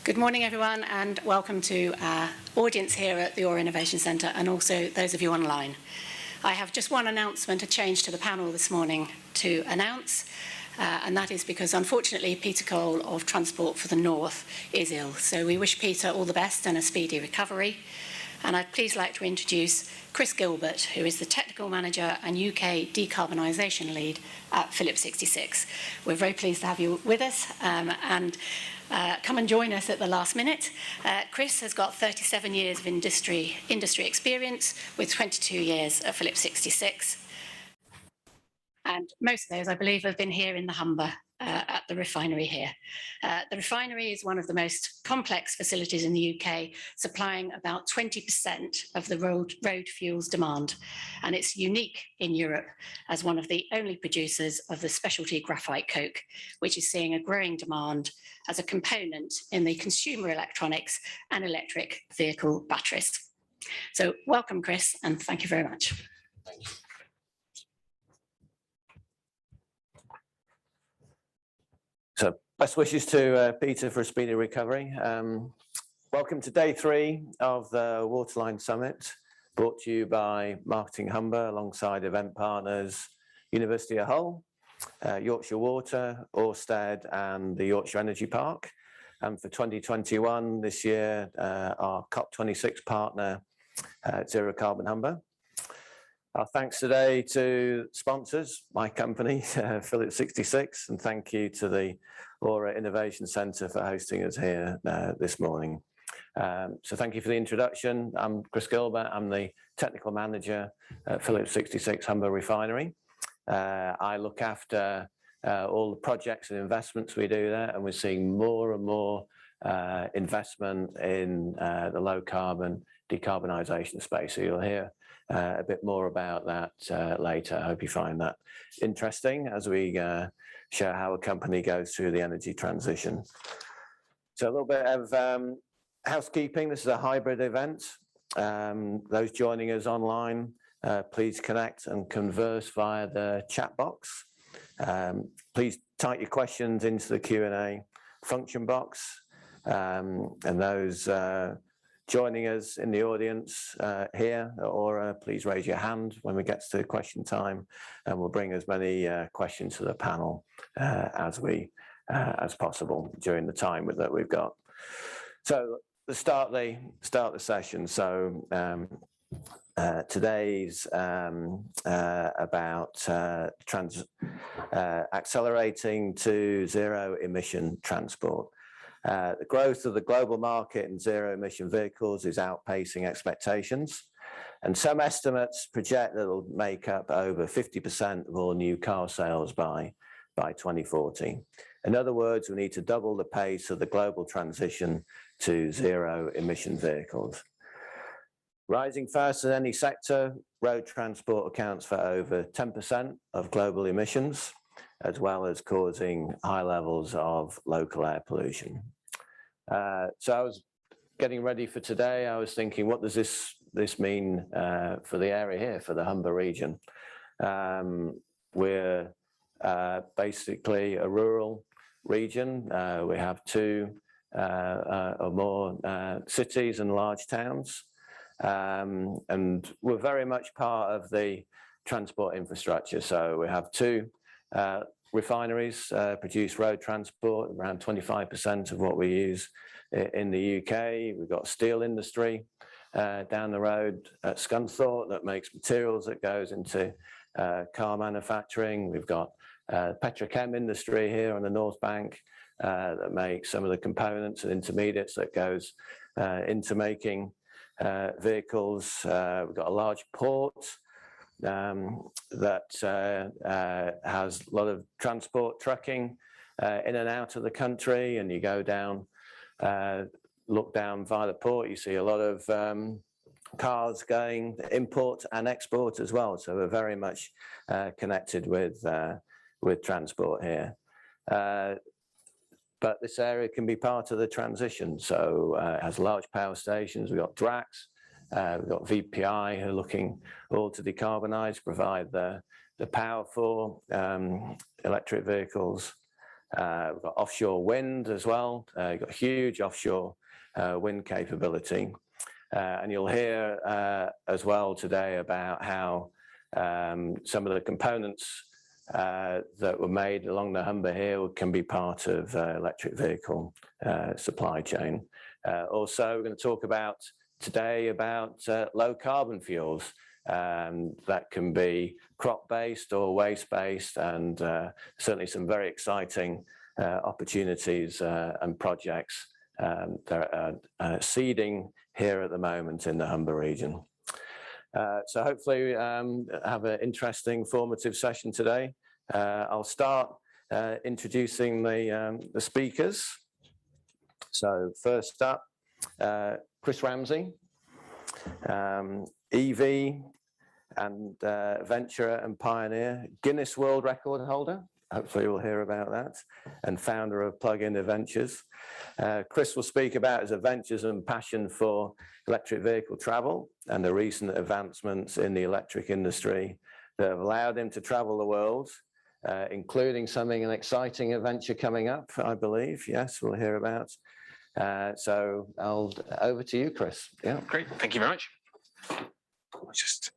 Good morning, everyone, and welcome to our audience here at the Ore Innovation Centre, and also those of you online. I have just one announcement, a change to the panel this morning to announce, and that is because, unfortunately, Peter Cole of Transport for the North is ill. So we wish Peter all the best and a speedy recovery. And I'd please like to introduce Chris Gilbert, who is the Technical Manager and UK Decarbonisation Lead at Phillips 66. We're very pleased to have you with us, and come and join us at the last minute. Chris has got 37 years of industry experience, with 22 years at Phillips 66. And most of those, I believe, have been here in the Humber at the refinery here. The refinery is one of the most complex facilities in the UK, supplying about 20% of the road fuels demand. And it's unique in Europe as one of the only producers of the specialty graphite coke, which is seeing a growing demand as a component in the consumer electronics and electric vehicle batteries. So welcome, Chris, and thank you very much. Thank you. So best wishes to Peter for a speedy recovery. Welcome to day 3 of the Waterline Summit, brought to you by Marketing Humber alongside event partners, University of Hull, Yorkshire Water, Orsted and the Yorkshire Energy Park. And for 2021, this year, our COP26 partner, Zero Carbon Humber. Our thanks today to sponsors, my company, Phillips 66, and thank you to the Ore Innovation Centre for hosting us here this morning. So thank you for the introduction. I'm Chris Gilbert. I'm the Technical Manager at Phillips 66 Humber Refinery. I look after all the projects and investments we do there, and we're seeing more and more investment in the low carbon decarbonisation space. So you'll hear a bit more about that later. I hope you find that interesting as we show how a company goes through the energy transition. So a little bit of housekeeping. This is a hybrid event. Those joining us online, please connect and converse via the chat box. Please type your questions into the Q&A function box, and those joining us in the audience here, or please raise your hand when we get to question time, and we'll bring as many questions to the panel as possible during the time that we've got. So let's start the session. So today's about accelerating to zero emission transport. The growth of the global market in zero-emission vehicles is outpacing expectations, and some estimates project that it'll make up over 50% of all new car sales by 2040. In other words, we need to double the pace of the global transition to zero-emission vehicles. Rising faster than any sector, road transport accounts for over 10% of global emissions, as well as causing high levels of local air pollution. So I was getting ready for today. I was thinking, what does this mean for the area here, for the Humber region? We're basically a rural region. We have 2 or more cities and large towns, and we're very much part of the transport infrastructure. So we have 2 refineries produce road transport, around 25% of what we use in the UK. We've got steel industry down the road at Scunthorpe that makes materials that goes into car manufacturing. We've got petrochem industry here on the North Bank that makes some of the components and intermediates that goes into making vehicles. We've got a large port that has a lot of transport trucking in and out of the country, and you go down, look down via the port, you see a lot of cars going import and export as well. So we're very much connected with transport here. But this area can be part of the transition. So it has large power stations. We've got DRACs. We've got VPI who are looking all to decarbonise, provide the power for electric vehicles. We've got offshore wind as well. You've got huge offshore wind capability. And you'll hear as well today about how some of the components that were made along the Humber here can be part of electric vehicle supply chain. Also, we're going to talk about today about low carbon fuels that can be crop-based or waste-based, and certainly some very exciting opportunities and projects that are seeding here at the moment in the Humber region. So hopefully have an interesting, formative session today. I'll start introducing the speakers. So first up, Chris Ramsay, EV and venturer and pioneer, Guinness World Record holder. Hopefully we'll hear about that, and founder of Plug-in Adventures. Chris will speak about his adventures and passion for electric vehicle travel and the recent advancements in the electric industry that have allowed him to travel the world, including an exciting adventure coming up, I believe. Yes, we'll hear about. So over to you, Chris. Yeah. Great, thank you very much. I'll just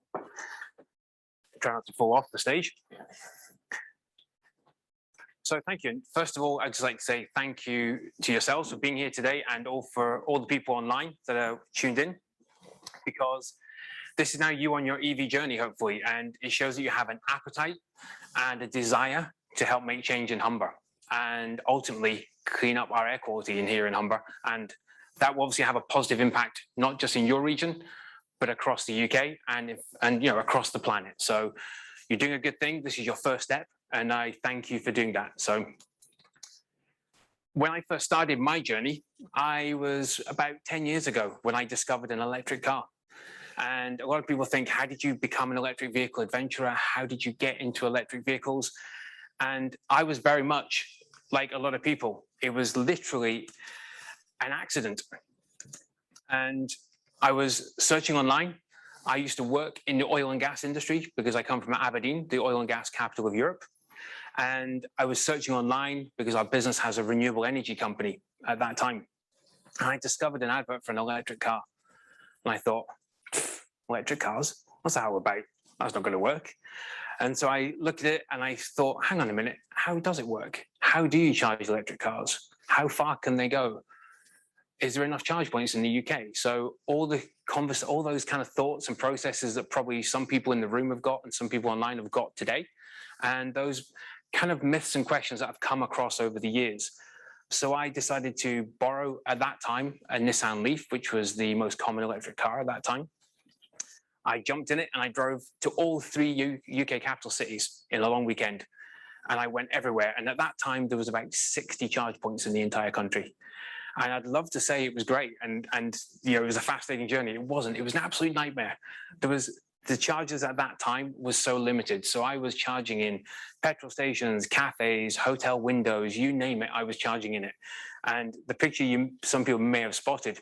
try not to fall off the stage. So thank you. First of all, I'd just like to say thank you to yourselves for being here today, and for all the people online that are tuned in, because this is now you on your EV journey, hopefully, and it shows that you have an appetite and a desire to help make change in Humber and ultimately clean up our air quality in here in Humber. And that will obviously have a positive impact, not just in your region, but across the UK and across the planet. So you're doing a good thing. This is your first step, and I thank you for doing that. So when I first started my journey, I was about 10 years ago when I discovered an electric car. And a lot of people think, how did you become an electric vehicle adventurer? How did you get into electric vehicles? And I was very much like a lot of people. It was literally an accident. And I was searching online. I used to work in the oil and gas industry because I come from Aberdeen, the oil and gas capital of Europe. And I was searching online because our business has a renewable energy company at that time. And I discovered an advert for an electric car. And I thought, electric cars? What's that all about? That's not going to work. And so I looked at it and I thought, hang on a minute, how does it work? How do you charge electric cars? How far can they go? Is there enough charge points in the UK? So all those kind of thoughts and processes that probably some people in the room have got and some people online have got today, and those kind of myths and questions that I've come across over the years. So I decided to borrow, at that time, a Nissan Leaf, which was the most common electric car at that time. I jumped in it and I drove to all 3 UK capital cities in a long weekend. And I went everywhere. And at that time, there was about 60 charge points in the entire country. And I'd love to say it was great and it was a fascinating journey. It wasn't. It was an absolute nightmare. The charges at that time was so limited. So I was charging in petrol stations, cafes, hotel windows, you name it, I was charging in it. And the picture some people may have spotted,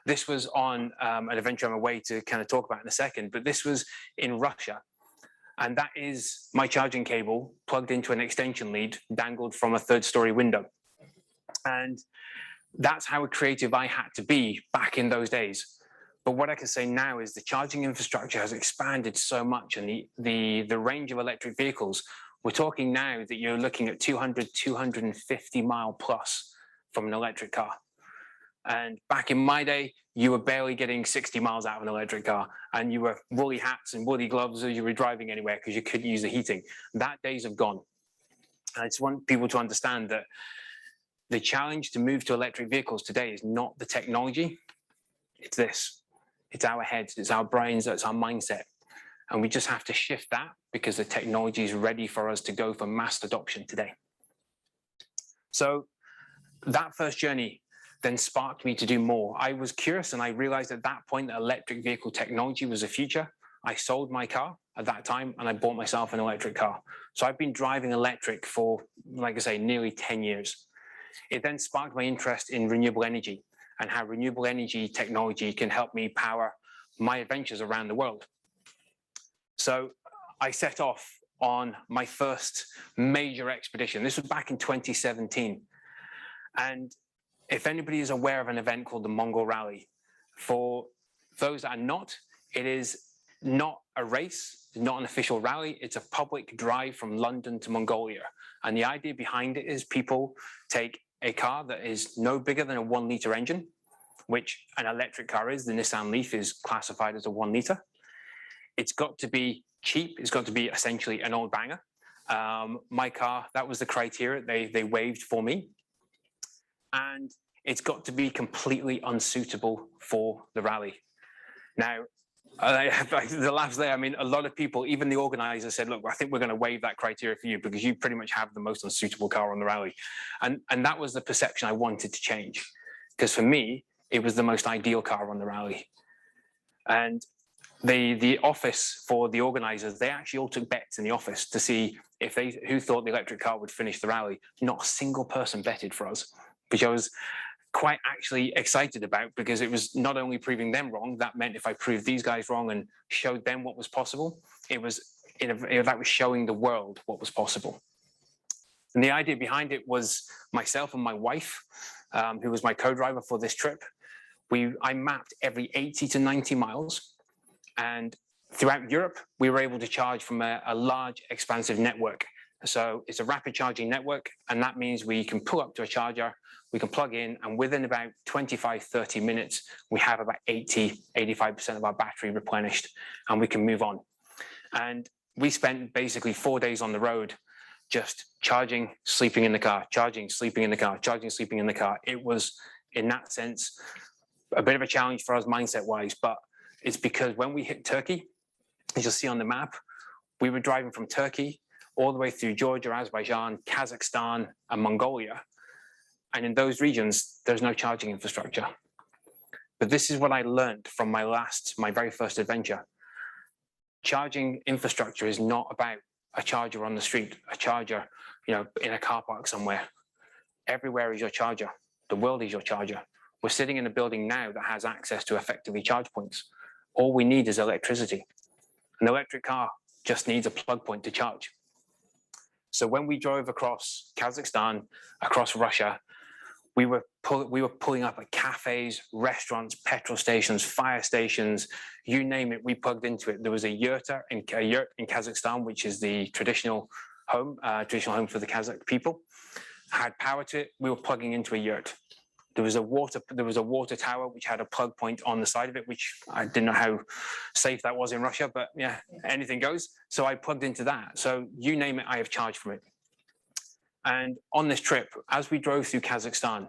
this was on an adventure I'm away to kind of talk about in a second, but this was in Russia. And that is my charging cable plugged into an extension lead dangled from a 3rd-story window. And that's how creative I had to be back in those days. But what I can say now is the charging infrastructure has expanded so much, and the range of electric vehicles, we're talking now that you're looking at 200, 250 mile plus from an electric car. And back in my day, you were barely getting 60 miles out of an electric car, and you were woolly hats and woolly gloves as you were driving anywhere because you couldn't use the heating. That days have gone. And I just want people to understand that the challenge to move to electric vehicles today is not the technology, it's this. It's our heads, it's our brains, it's our mindset. And we just have to shift that because the technology is ready for us to go for mass adoption today. So that first journey then sparked me to do more. I was curious and I realized at that point that electric vehicle technology was the future. I sold my car at that time and I bought myself an electric car. So I've been driving electric for, like I say, nearly 10 years. It then sparked my interest in renewable energy and how renewable energy technology can help me power my adventures around the world. So I set off on my first major expedition. This was back in 2017. And if anybody is aware of an event called the Mongol Rally, for those that are not, it is not a race, it's not an official rally, it's a public drive from London to Mongolia. And the idea behind it is people take a car that is no bigger than a 1 litre engine, which an electric car is. The Nissan Leaf is classified as a 1 litre. It's got to be cheap. It's got to be essentially an old banger. My car, that was the criteria they waived for me. And it's got to be completely unsuitable for the rally. Now, the laughs there, I mean, a lot of people, even the organizer said, look, I think we're going to waive that criteria for you because you pretty much have the most unsuitable car on the rally. And that was the perception I wanted to change. Because for me, it was the most ideal car on the rally. And the office for the organizers, they actually all took bets in the office to see if who thought the electric car would finish the rally. Not a single person betted for us, which I was quite actually excited about, because it was not only proving them wrong, that meant if I proved these guys wrong and showed them what was possible, that was showing the world what was possible. And the idea behind it was myself and my wife, who was my co-driver for this trip. I mapped every 80 to 90 miles, and throughout Europe, we were able to charge from a large, expansive network. So it's a rapid charging network, and that means we can pull up to a charger, we can plug in, and within about 25, 30 minutes, we have about 80, 85% of our battery replenished, and we can move on. And we spent basically 4 days on the road, just charging, sleeping in the car, charging, sleeping in the car, charging, sleeping in the car. It was, in that sense, a bit of a challenge for us mindset-wise, but it's because when we hit Turkey, as you'll see on the map, we were driving from Turkey all the way through Georgia, Azerbaijan, Kazakhstan, and Mongolia. And in those regions, there's no charging infrastructure. But this is what I learned from my very first adventure. Charging infrastructure is not about a charger on the street, a charger, in a car park somewhere. Everywhere is your charger. The world is your charger. We're sitting in a building now that has access to effectively charge points. All we need is electricity. An electric car just needs a plug point to charge. So when we drove across Kazakhstan, across Russia, we were pulling up at cafes, restaurants, petrol stations, fire stations, you name it, we plugged into it. There was a yurt in Kazakhstan, which is the traditional home for the Kazakh people. Had power to it, we were plugging into a yurt. There was a water tower which had a plug point on the side of it, which I didn't know how safe that was in Russia, but yeah, anything goes. So I plugged into that. So you name it, I have charged from it. And on this trip, as we drove through Kazakhstan,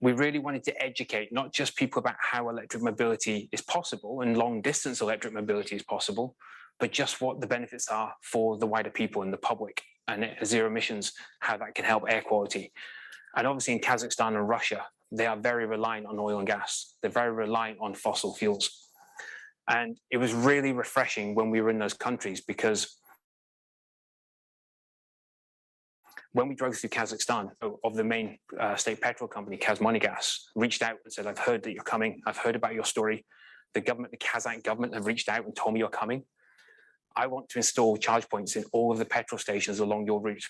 we really wanted to educate not just people about how electric mobility is possible and long distance electric mobility is possible, but just what the benefits are for the wider people and the public, and zero emissions, how that can help air quality. And obviously in Kazakhstan and Russia, they are very reliant on oil and gas. They're very reliant on fossil fuels. And it was really refreshing when we were in those countries, because when we drove through Kazakhstan, of the main state petrol company, Kazmunygas, reached out and said, I've heard that you're coming. I've heard about your story. The Kazakh government have reached out and told me you're coming. I want to install charge points in all of the petrol stations along your route.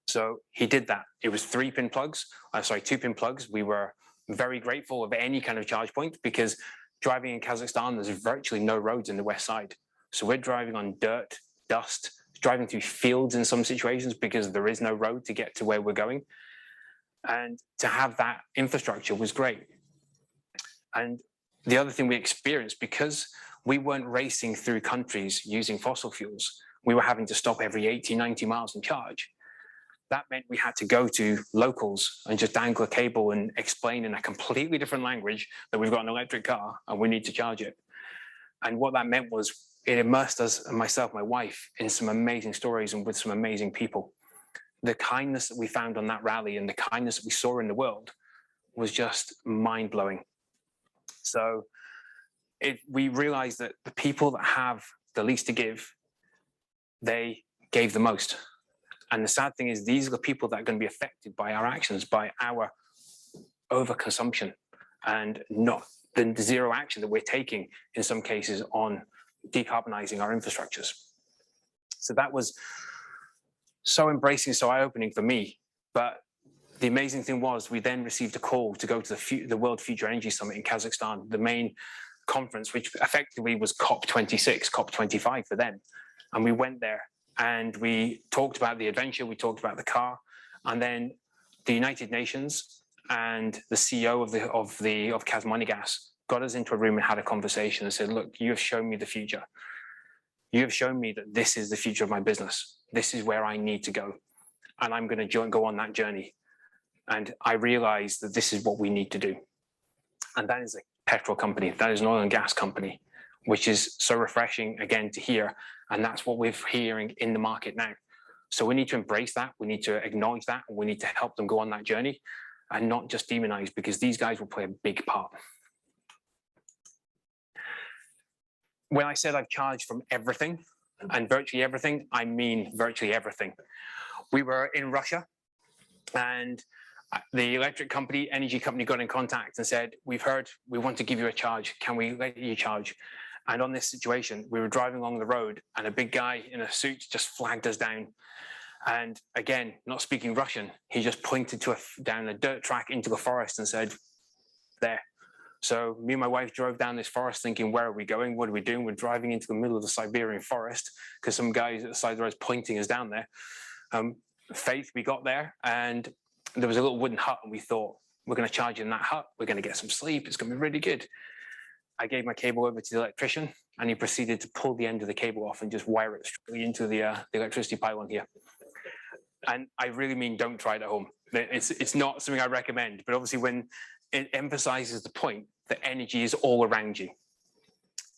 So he did that. It was 2-pin plugs. We were very grateful of any kind of charge point, because driving in Kazakhstan, there's virtually no roads in the west side. So we're driving on dirt, dust, driving through fields in some situations because there is no road to get to where we're going. And to have that infrastructure was great. And the other thing we experienced, because we weren't racing through countries using fossil fuels, we were having to stop every 80, 90 miles and charge. That meant we had to go to locals and just dangle a cable and explain in a completely different language that we've got an electric car and we need to charge it. And what that meant was it immersed us, and myself, my wife, in some amazing stories and with some amazing people. The kindness that we found on that rally and the kindness that we saw in the world was just mind-blowing. So we realized that the people that have the least to give, they gave the most. And the sad thing is, these are the people that are going to be affected by our actions, by our overconsumption, and not the zero action that we're taking in some cases on decarbonizing our infrastructures. So that was so embracing, so eye-opening for me. But the amazing thing was we then received a call to go to the World Future Energy Summit in Kazakhstan, the main conference, which effectively was COP26, COP25 for them. And we went there and we talked about the adventure, we talked about the car, and then the United Nations and the CEO of Kazmunigas got us into a room and had a conversation and said, look, you have shown me the future. You have shown me that this is the future of my business. This is where I need to go. And I'm going to go on that journey. And I realized that this is what we need to do. And that is a petrol company. That is an oil and gas company, which is so refreshing again to hear. And that's what we're hearing in the market now. So we need to embrace that. We need to acknowledge that. And we need to help them go on that journey and not just demonize, because these guys will play a big part. When I said I've charged from everything and virtually everything, I mean virtually everything. We were in Russia and the electric company, energy company got in contact and said, we've heard, we want to give you a charge. Can we let you charge? And on this situation, we were driving along the road and a big guy in a suit just flagged us down. And again, not speaking Russian, he just pointed to down a dirt track into the forest and said, there. So me and my wife drove down this forest thinking, where are we going? What are we doing? We're driving into the middle of the Siberian forest because some guys at the side of the road pointing us down there. Faith, we got there and there was a little wooden hut and we thought, we're going to charge in that hut. We're going to get some sleep. It's going to be really good. I gave my cable over to the electrician and he proceeded to pull the end of the cable off and just wire it straight into the electricity pylon here. And I really mean, don't try it at home. It's not something I recommend, but obviously when it emphasizes the point that energy is all around you,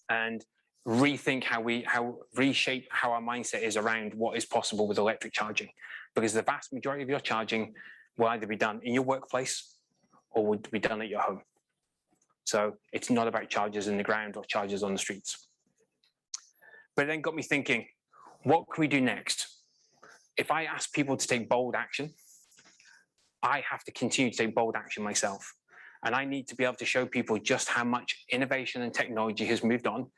and rethink reshape how our mindset is around what is possible with electric charging, because the vast majority of your charging will either be done in your workplace or would be done at your home. So it's not about chargers in the ground or chargers on the streets. But it then got me thinking, what can we do next? If I ask people to take bold action, I have to continue to take bold action myself. And I need to be able to show people just how much innovation and technology has moved on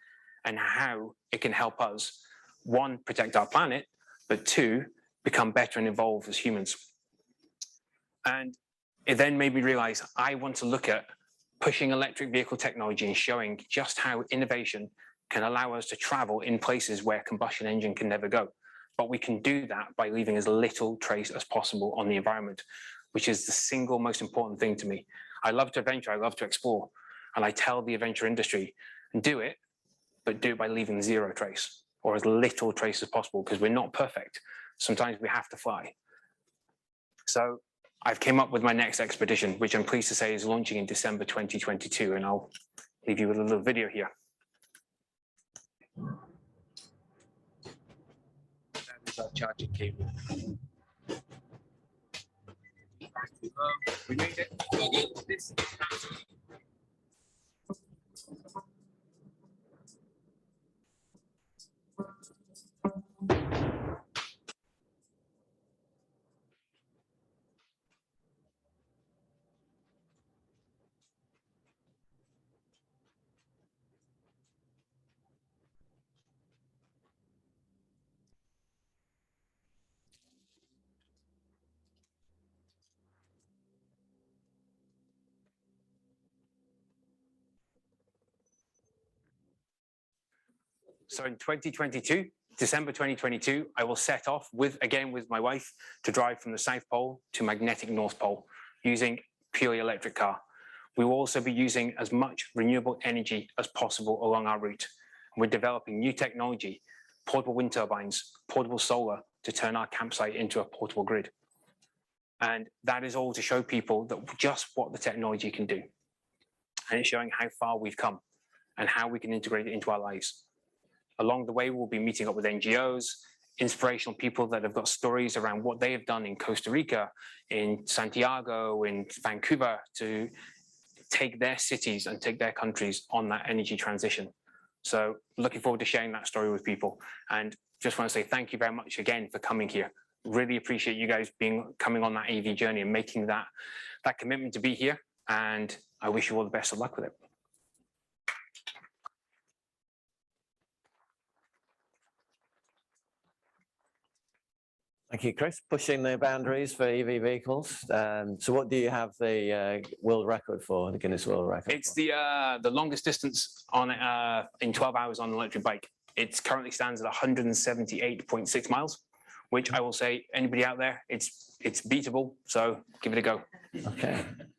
and how it can help us, one, protect our planet, but two, become better and evolve as humans. And it then made me realize I want to look at pushing electric vehicle technology and showing just how innovation can allow us to travel in places where combustion engine can never go. But we can do that by leaving as little trace as possible on the environment, which is the single most important thing to me. I love to adventure, I love to explore, and I tell the adventure industry, do it, but do it by leaving zero trace or as little trace as possible, because we're not perfect. Sometimes we have to fly. So I've came up with my next expedition, which I'm pleased to say is launching in December 2022, and I'll leave you with a little video here. That is our charging cable. We made it. This. So in 2022, December 2022, I will set off with my wife to drive from the South Pole to magnetic North Pole using purely electric car. We will also be using as much renewable energy as possible along our route. We're developing new technology, portable wind turbines, portable solar to turn our campsite into a portable grid. And that is all to show people that just what the technology can do. And it's showing how far we've come and how we can integrate it into our lives. Along the way, we'll be meeting up with NGOs, inspirational people that have got stories around what they have done in Costa Rica, in Santiago, in Vancouver, to take their cities and take their countries on that energy transition. So looking forward to sharing that story with people. And just want to say thank you very much again for coming here. Really appreciate you guys coming on that EV journey and making that commitment to be here. And I wish you all the best of luck with it. Thank you, Chris. Pushing the boundaries for EV vehicles. So what do you have the world record for, the Guinness World Record? It's the longest distance on in 12 hours on an electric bike. It currently stands at 178.6 miles, which I will say, anybody out there, it's beatable. So give it a go.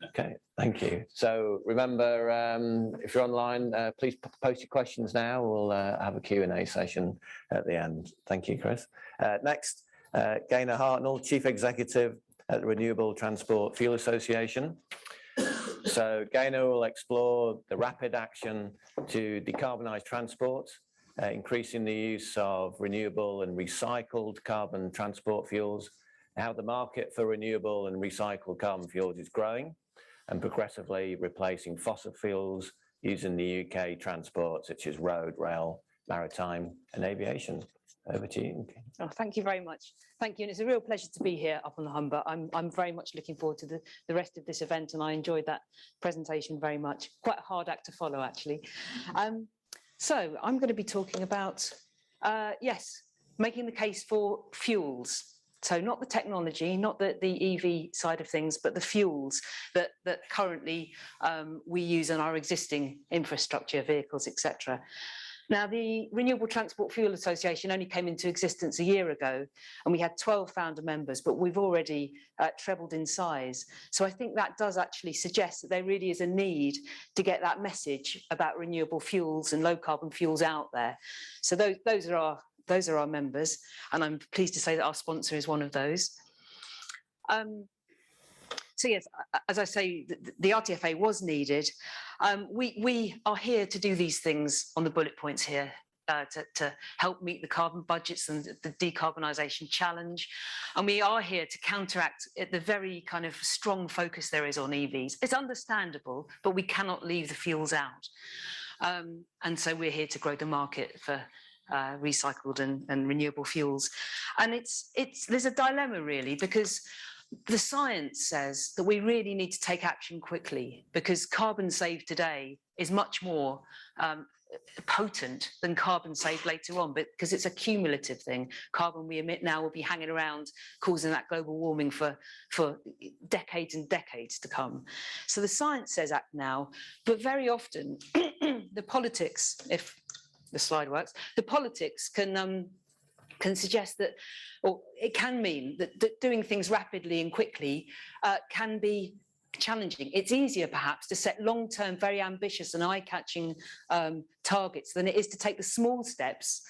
Okay, thank you. So remember, if you're online, please post your questions now. We'll have a Q&A session at the end. Thank you, Chris. Next, Gaynor Hartnell, Chief Executive at the Renewable Transport Fuel Association. So Gaynor will explore the rapid action to decarbonise transport, increasing the use of renewable and recycled carbon transport fuels, how the market for renewable and recycled carbon fuels is growing and progressively replacing fossil fuels using the UK transport such as road, rail, maritime and aviation. Over to you. Oh, thank you very much. Thank you. And it's a real pleasure to be here up on the Humber. I'm very much looking forward to the rest of this event, and I enjoyed that presentation very much. Quite a hard act to follow, actually. So I'm going to be talking about, yes, making the case for fuels. So not the technology, not the EV side of things, but the fuels that currently we use in our existing infrastructure, vehicles, etc. Now, the Renewable Transport Fuel Association only came into existence a year ago, and we had 12 founder members, but we've already trebled in size. So I think that does actually suggest that there really is a need to get that message about renewable fuels and low carbon fuels out there. So those are our members, and I'm pleased to say that our sponsor is one of those. So yes, as I say, the RTFA was needed. We are here to do these things on the bullet points here to help meet the carbon budgets and the decarbonisation challenge. And we are here to counteract the very kind of strong focus there is on EVs. It's understandable, but we cannot leave the fuels out. And so we're here to grow the market for recycled and renewable fuels. And there's a dilemma really, because the science says that we really need to take action quickly, because carbon saved today is much more potent than carbon saved later on, but because it's a cumulative thing. Carbon we emit now will be hanging around causing that global warming for decades and decades to come. So the science says act now, but very often the politics, if the slide works, the politics can suggest that, or it can mean that doing things rapidly and quickly can be challenging. It's easier perhaps to set long-term, very ambitious and eye-catching targets than it is to take the small steps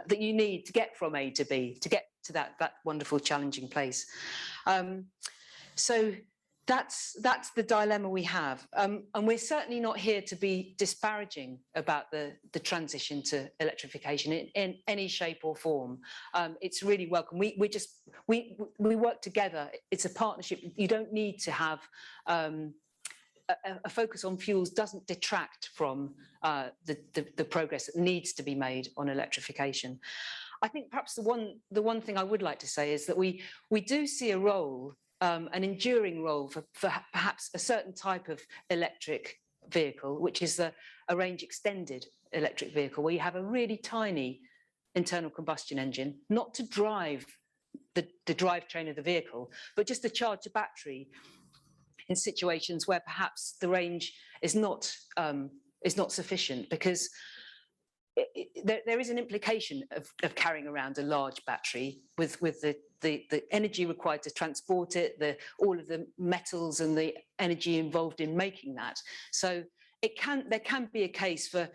that you need to get from A to B, to get to that wonderful, challenging place. So that's the dilemma we have. And we're certainly not here to be disparaging about the transition to electrification in any shape or form. It's really welcome. We work together. It's a partnership. You don't need to have a focus on fuels doesn't detract from the progress that needs to be made on electrification. I think perhaps the one thing I would like to say is that we do see a role, an enduring role for perhaps a certain type of electric vehicle, which is a range extended electric vehicle, where you have a really tiny internal combustion engine, not to drive the drivetrain of the vehicle, but just to charge a battery in situations where perhaps the range is not sufficient, because there is an implication of carrying around a large battery with the energy required to transport it, all of the metals and the energy involved in making that. So there can be a case for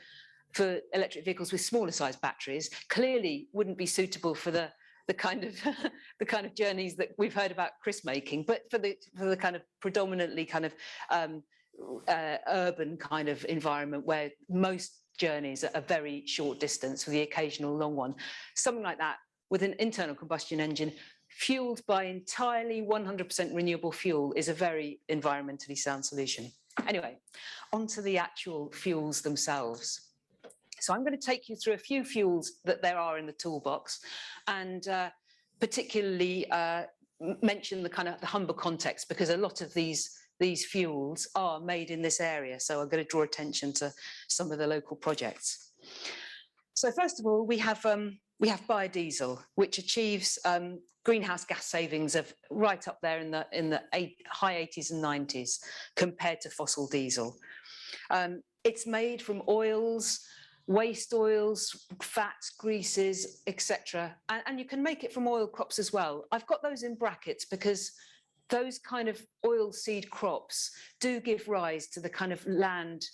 electric vehicles with smaller size batteries. Clearly wouldn't be suitable for the kind of journeys that we've heard about Chris making, but for the kind of predominantly kind of urban kind of environment where most journeys at a very short distance, for the occasional long one, something like that with an internal combustion engine fueled by entirely 100% renewable fuel is a very environmentally sound solution. Anyway, onto the actual fuels themselves. So I'm going to take you through a few fuels that there are in the toolbox, and particularly mention the Humber context, because a lot of these fuels are made in this area. So I'm going to draw attention to some of the local projects. So first of all, we have biodiesel, which achieves greenhouse gas savings of right up there in the high 80s and 90s compared to fossil diesel. It's made from oils, waste oils, fats, greases, etc. And you can make it from oil crops as well. I've got those in brackets because those kind of oil seed crops do give rise to the kind of land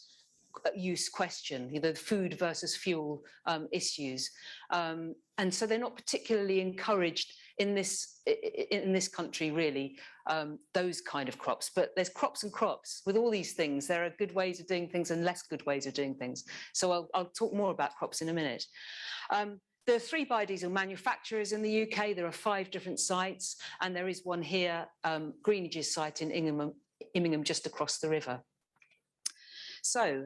use question, the food versus fuel issues. And so they're not particularly encouraged in this country, really, those kind of crops. But there's crops and crops. With all these things, there are good ways of doing things and less good ways of doing things. So I'll talk more about crops in a minute. There are 3 biodiesel manufacturers in the UK. There are 5 different sites, and there is one here, Greenage's site in Immingham, just across the river. So,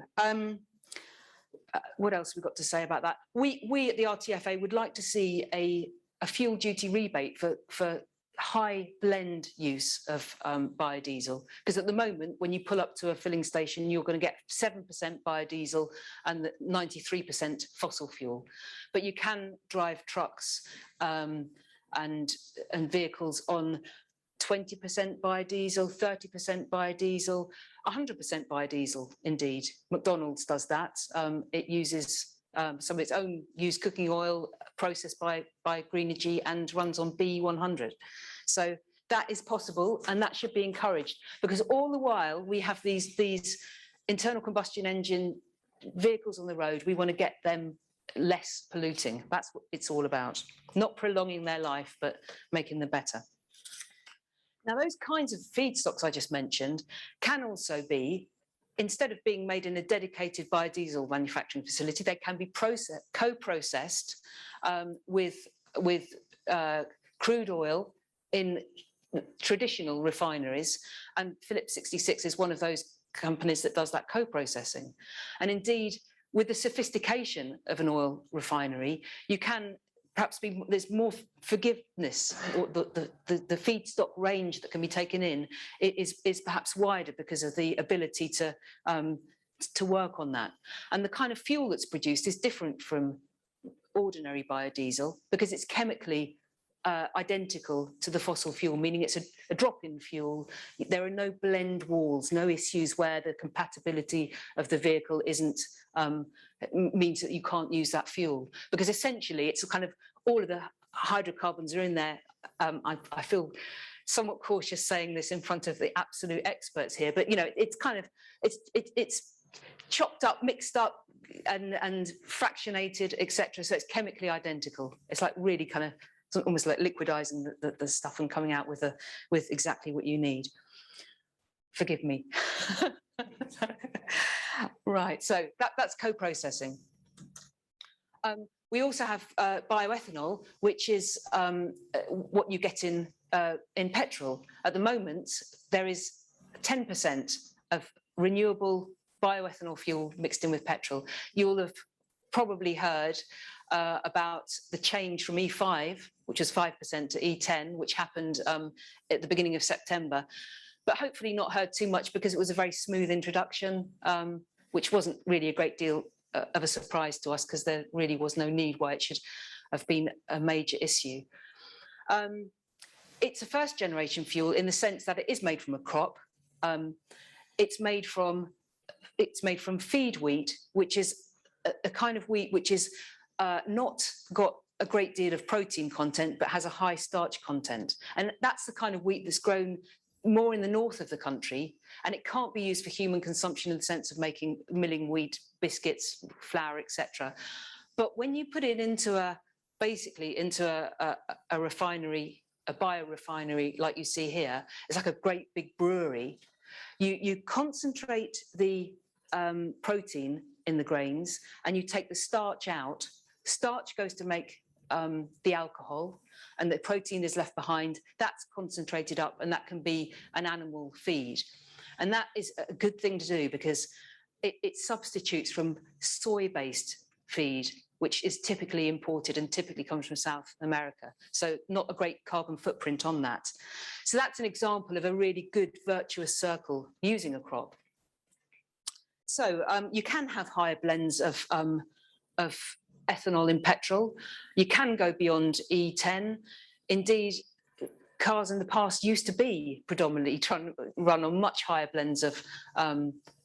what else we've got to say about that? We at the RTFA would like to see a fuel duty rebate for high blend use of biodiesel, because at the moment, when you pull up to a filling station, you're going to get 7% biodiesel and 93% fossil fuel. But you can drive trucks and vehicles on 20% biodiesel, 30% biodiesel, 100% biodiesel, indeed. McDonald's does that. It uses some of its own used cooking oil processed by Greenage and runs on B100. So that is possible, and that should be encouraged, because all the while we have these internal combustion engine vehicles on the road, we want to get them less polluting. That's what it's all about. Not prolonging their life, but making them better. Now, those kinds of feedstocks I just mentioned can also be, instead of being made in a dedicated biodiesel manufacturing facility, they can be co-processed with crude oil in traditional refineries. And Phillips 66 is one of those companies that does that co-processing. And indeed, with the sophistication of an oil refinery, you can perhaps there's more forgiveness, or the feedstock range that can be taken in is perhaps wider because of the ability to work on that. And the kind of fuel that's produced is different from ordinary biodiesel because it's chemically identical to the fossil fuel, meaning it's a drop-in fuel. There are no blend walls, no issues where the compatibility of the vehicle isn't means that you can't use that fuel, because essentially it's a kind of all of the hydrocarbons are in there. I feel somewhat cautious saying this in front of the absolute experts here, but you know, it's kind of it's chopped up, mixed up, and fractionated, etc. So it's chemically identical. It's like really kind of almost like liquidizing the stuff and coming out with exactly what you need. Forgive me. Right, so that's co-processing. We also have bioethanol, which is what you get in petrol. At the moment, there is 10% of renewable bioethanol fuel mixed in with petrol. You'll have probably heard about the change from E5, which was 5%, to E10, which happened at the beginning of September, but hopefully not heard too much because it was a very smooth introduction, which wasn't really a great deal of a surprise to us because there really was no need why it should have been a major issue. It's a first generation fuel in the sense that it is made from a crop. It's made from feed wheat, which is a kind of wheat which is not got a great deal of protein content, but has a high starch content. And that's the kind of wheat that's grown more in the north of the country, and it can't be used for human consumption in the sense of milling wheat, biscuits, flour, etc. But when you put it into basically into a refinery, a biorefinery like you see here, it's like a great big brewery. You concentrate the protein in the grains and you take the starch out. Starch goes to make the alcohol, and the protein is left behind. That's concentrated up, and that can be an animal feed. And that is a good thing to do because it substitutes from soy-based feed, which is typically imported and typically comes from South America. So not a great carbon footprint on that. So that's an example of a really good virtuous circle using a crop. So you can have higher blends of ethanol in petrol. You can go beyond E10. Indeed, cars in the past used to be predominantly run on much higher blends of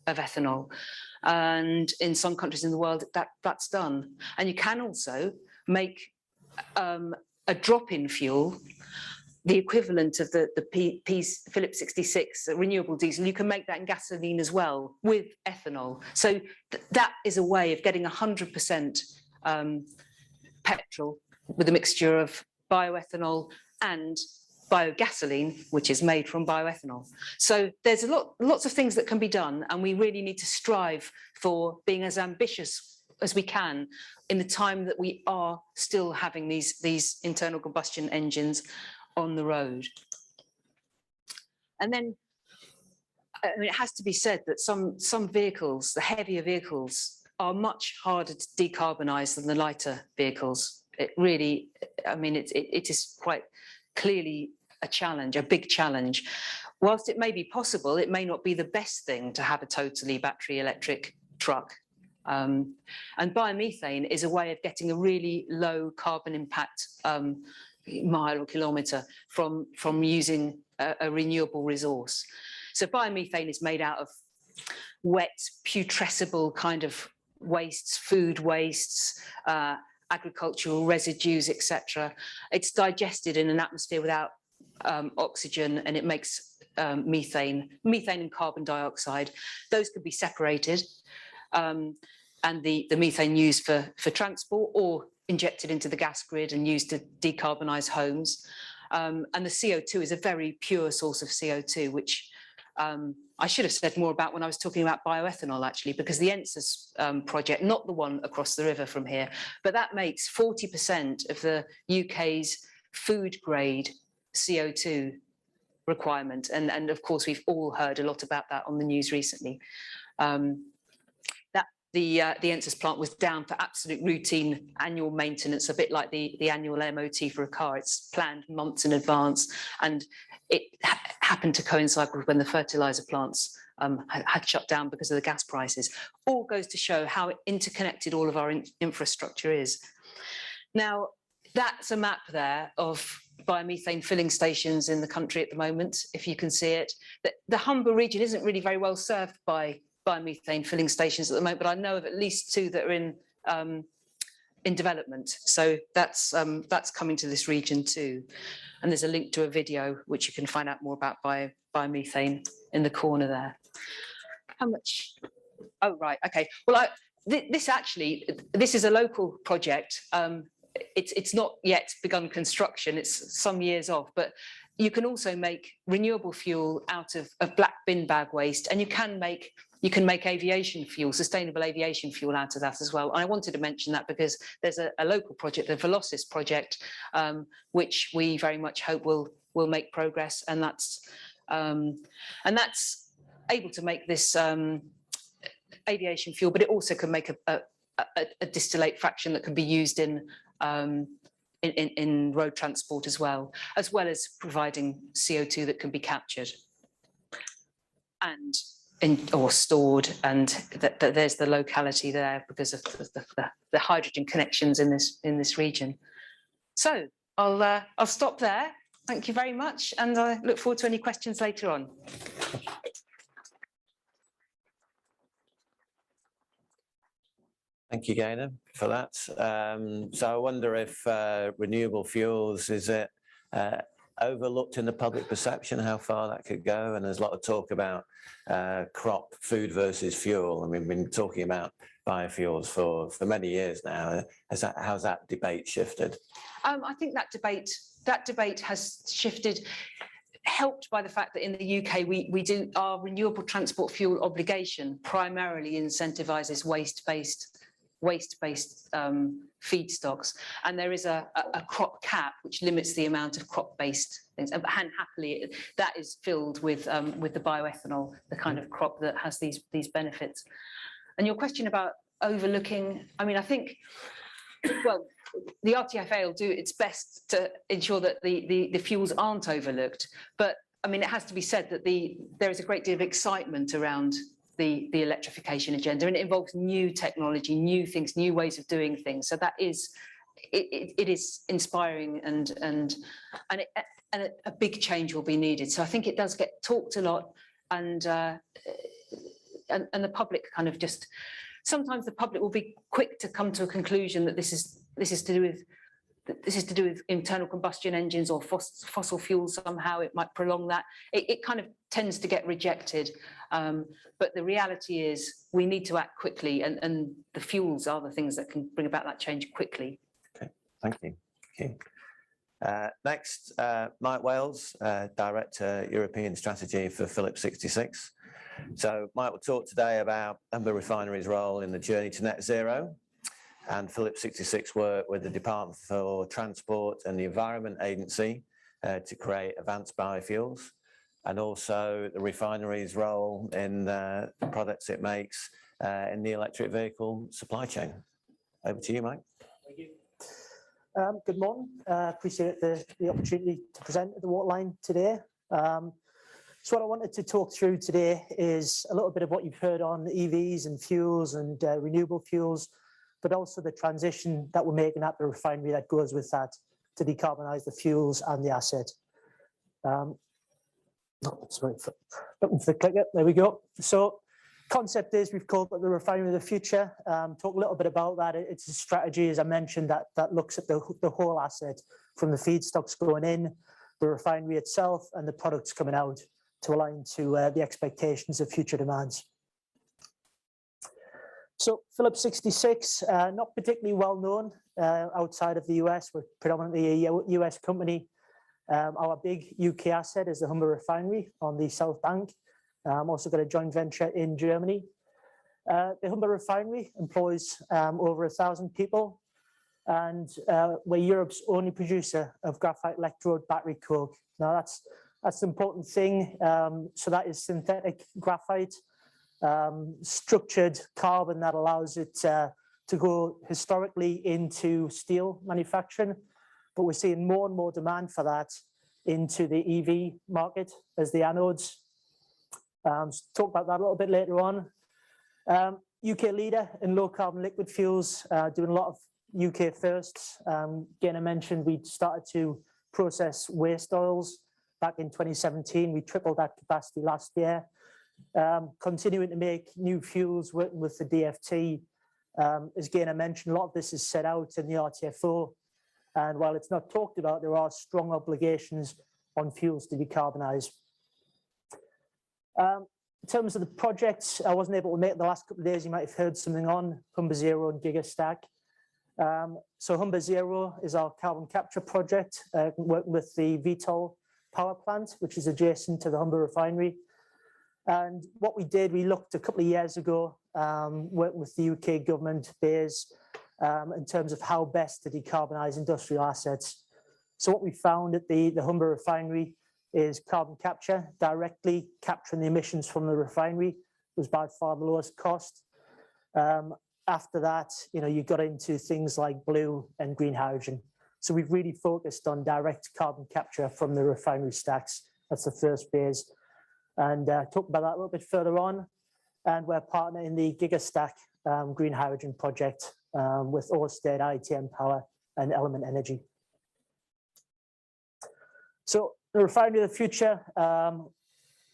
ethanol. And in some countries in the world, that's done. And you can also make a drop-in fuel, the equivalent of the Phillips 66 renewable diesel. You can make that in gasoline as well with ethanol. So that is a way of getting 100% petrol with a mixture of bioethanol and biogasoline, which is made from bioethanol. So there's lots of things that can be done, and we really need to strive for being as ambitious as we can in the time that we are still having these internal combustion engines on the road. And then, I mean, it has to be said that some vehicles, the heavier vehicles, are much harder to decarbonise than the lighter vehicles. It really, I mean, it is quite clearly a challenge, a big challenge. Whilst it may be possible, it may not be the best thing to have a totally battery electric truck. And biomethane is a way of getting a really low carbon impact mile or kilometre from using a renewable resource. So biomethane is made out of wet, putrescible kind of wastes, food wastes, agricultural residues, etc. It's digested in an atmosphere without oxygen, and it makes methane and carbon dioxide. Those could be separated, and the methane used for transport or injected into the gas grid and used to decarbonise homes. And the CO2 is a very pure source of CO2, which I should have said more about when I was talking about bioethanol, actually, because the ENSAS project, not the one across the river from here, but that makes 40% of the UK's food grade CO2 requirement. And of course, we've all heard a lot about that on the news recently. The ENSAS plant was down for absolute routine annual maintenance, a bit like the annual MOT for a car. It's planned months in advance, and it happened to coincide with when the fertiliser plants had shut down because of the gas prices. All goes to show how interconnected all of our infrastructure is. Now, that's a map there of biomethane filling stations in the country at the moment, if you can see it. The Humber region isn't really very well served by biomethane filling stations at the moment, but I know of at least 2 that are in development. So that's coming to this region too. And there's a link to a video which you can find out more about biomethane in the corner there. How much? Oh, right. Okay. Well, this is a local project. It's not yet begun construction. It's some years off, but you can also make renewable fuel out of black bin bag waste, and you can make aviation fuel, sustainable aviation fuel out of that as well. And I wanted to mention that because there's a local project, the Velocis project, which we very much hope will make progress, and that's able to make this aviation fuel, but it also can make a distillate fraction that can be used in road transport as well as providing CO2 that can be captured or stored, and there's the locality there because of the hydrogen connections in this region. So I'll stop there. Thank you very much, and I look forward to any questions later on. Thank you, Gaynor, for that. So I wonder if renewable fuels, is it overlooked in the public perception, how far that could go? And there's a lot of talk about crop, food versus fuel. And we've been talking about biofuels for many years now. How's that debate shifted? I think that debate has shifted, helped by the fact that in the UK we do our renewable transport fuel obligation primarily incentivises waste-based feedstocks, and there is a crop cap which limits the amount of crop-based things. And happily, that is filled with the bioethanol, the kind of crop that has these benefits. And your question about overlooking, I mean, I think, well, the RTFA will do its best to ensure that the fuels aren't overlooked. But I mean, it has to be said that there is a great deal of excitement around the electrification agenda, and it involves new technology, new things, new ways of doing things. So that is, it is inspiring, and a big change will be needed. So I think it does get talked a lot, and the public kind of just, sometimes the public will be quick to come to a conclusion that this is to do with internal combustion engines or fossil fuels somehow. It might prolong that. It kind of tends to get rejected. But the reality is we need to act quickly, and the fuels are the things that can bring about that change quickly. Okay, thank you. Next, Mike Wales, Director European Strategy for Phillips 66. So Mike will talk today about Humber Refinery's role in the journey to net zero, and Phillips 66 work with the Department for Transport and the Environment Agency to create advanced biofuels, and also the refinery's role in the products it makes in the electric vehicle supply chain. Over to you, Mike. Thank you. Good morning. Appreciate the opportunity to present at the Waterline today. So what I wanted to talk through today is a little bit of what you've heard on EVs and fuels and renewable fuels, but also the transition that we're making at the refinery that goes with that to decarbonise the fuels and the asset. Sorry, button for the clicker. There we go. So concept is we've called it the refinery of the future. Talk a little bit about that. It's a strategy, as I mentioned, that looks at the whole asset, from the feedstocks going in, the refinery itself, and the products coming out, to align to the expectations of future demands. So Phillips 66, not particularly well known outside of the US. We're predominantly a US company. Our big UK asset is the Humber Refinery on the South Bank. Also got a joint venture in Germany. The Humber Refinery employs over 1,000 people, and we're Europe's only producer of graphite electrode battery coke. Now that's the important thing. So that is synthetic graphite, structured carbon that allows it to go historically into steel manufacturing. But we're seeing more and more demand for that into the EV market as the anodes. Talk about that a little bit later on. UK leader in low carbon liquid fuels, doing a lot of UK firsts. Again, I mentioned we started to process waste oils back in 2017. We tripled that capacity last year. Continuing to make new fuels, working with the DFT. As again, I mentioned, a lot of this is set out in the RTFO. And while it's not talked about, there are strong obligations on fuels to decarbonise. In terms of the projects, I wasn't able to make it the last couple of days. You might have heard something on Humber Zero and Gigastack. So Humber Zero is our carbon capture project, working with the VTOL power plant, which is adjacent to the Humber Refinery. And what we did, we looked a couple of years ago, working with the UK government, BEIS, in terms of how best to decarbonise industrial assets. So what we found at the Humber Refinery is carbon capture, directly capturing the emissions from the refinery, was by far the lowest cost. After that, you got into things like blue and green hydrogen. So we've really focused on direct carbon capture from the refinery stacks. That's the first phase. And talk about that a little bit further on. And we're partner in the Gigastack green hydrogen project with Ørsted, ITM Power, and Element Energy. So the refinery of the future,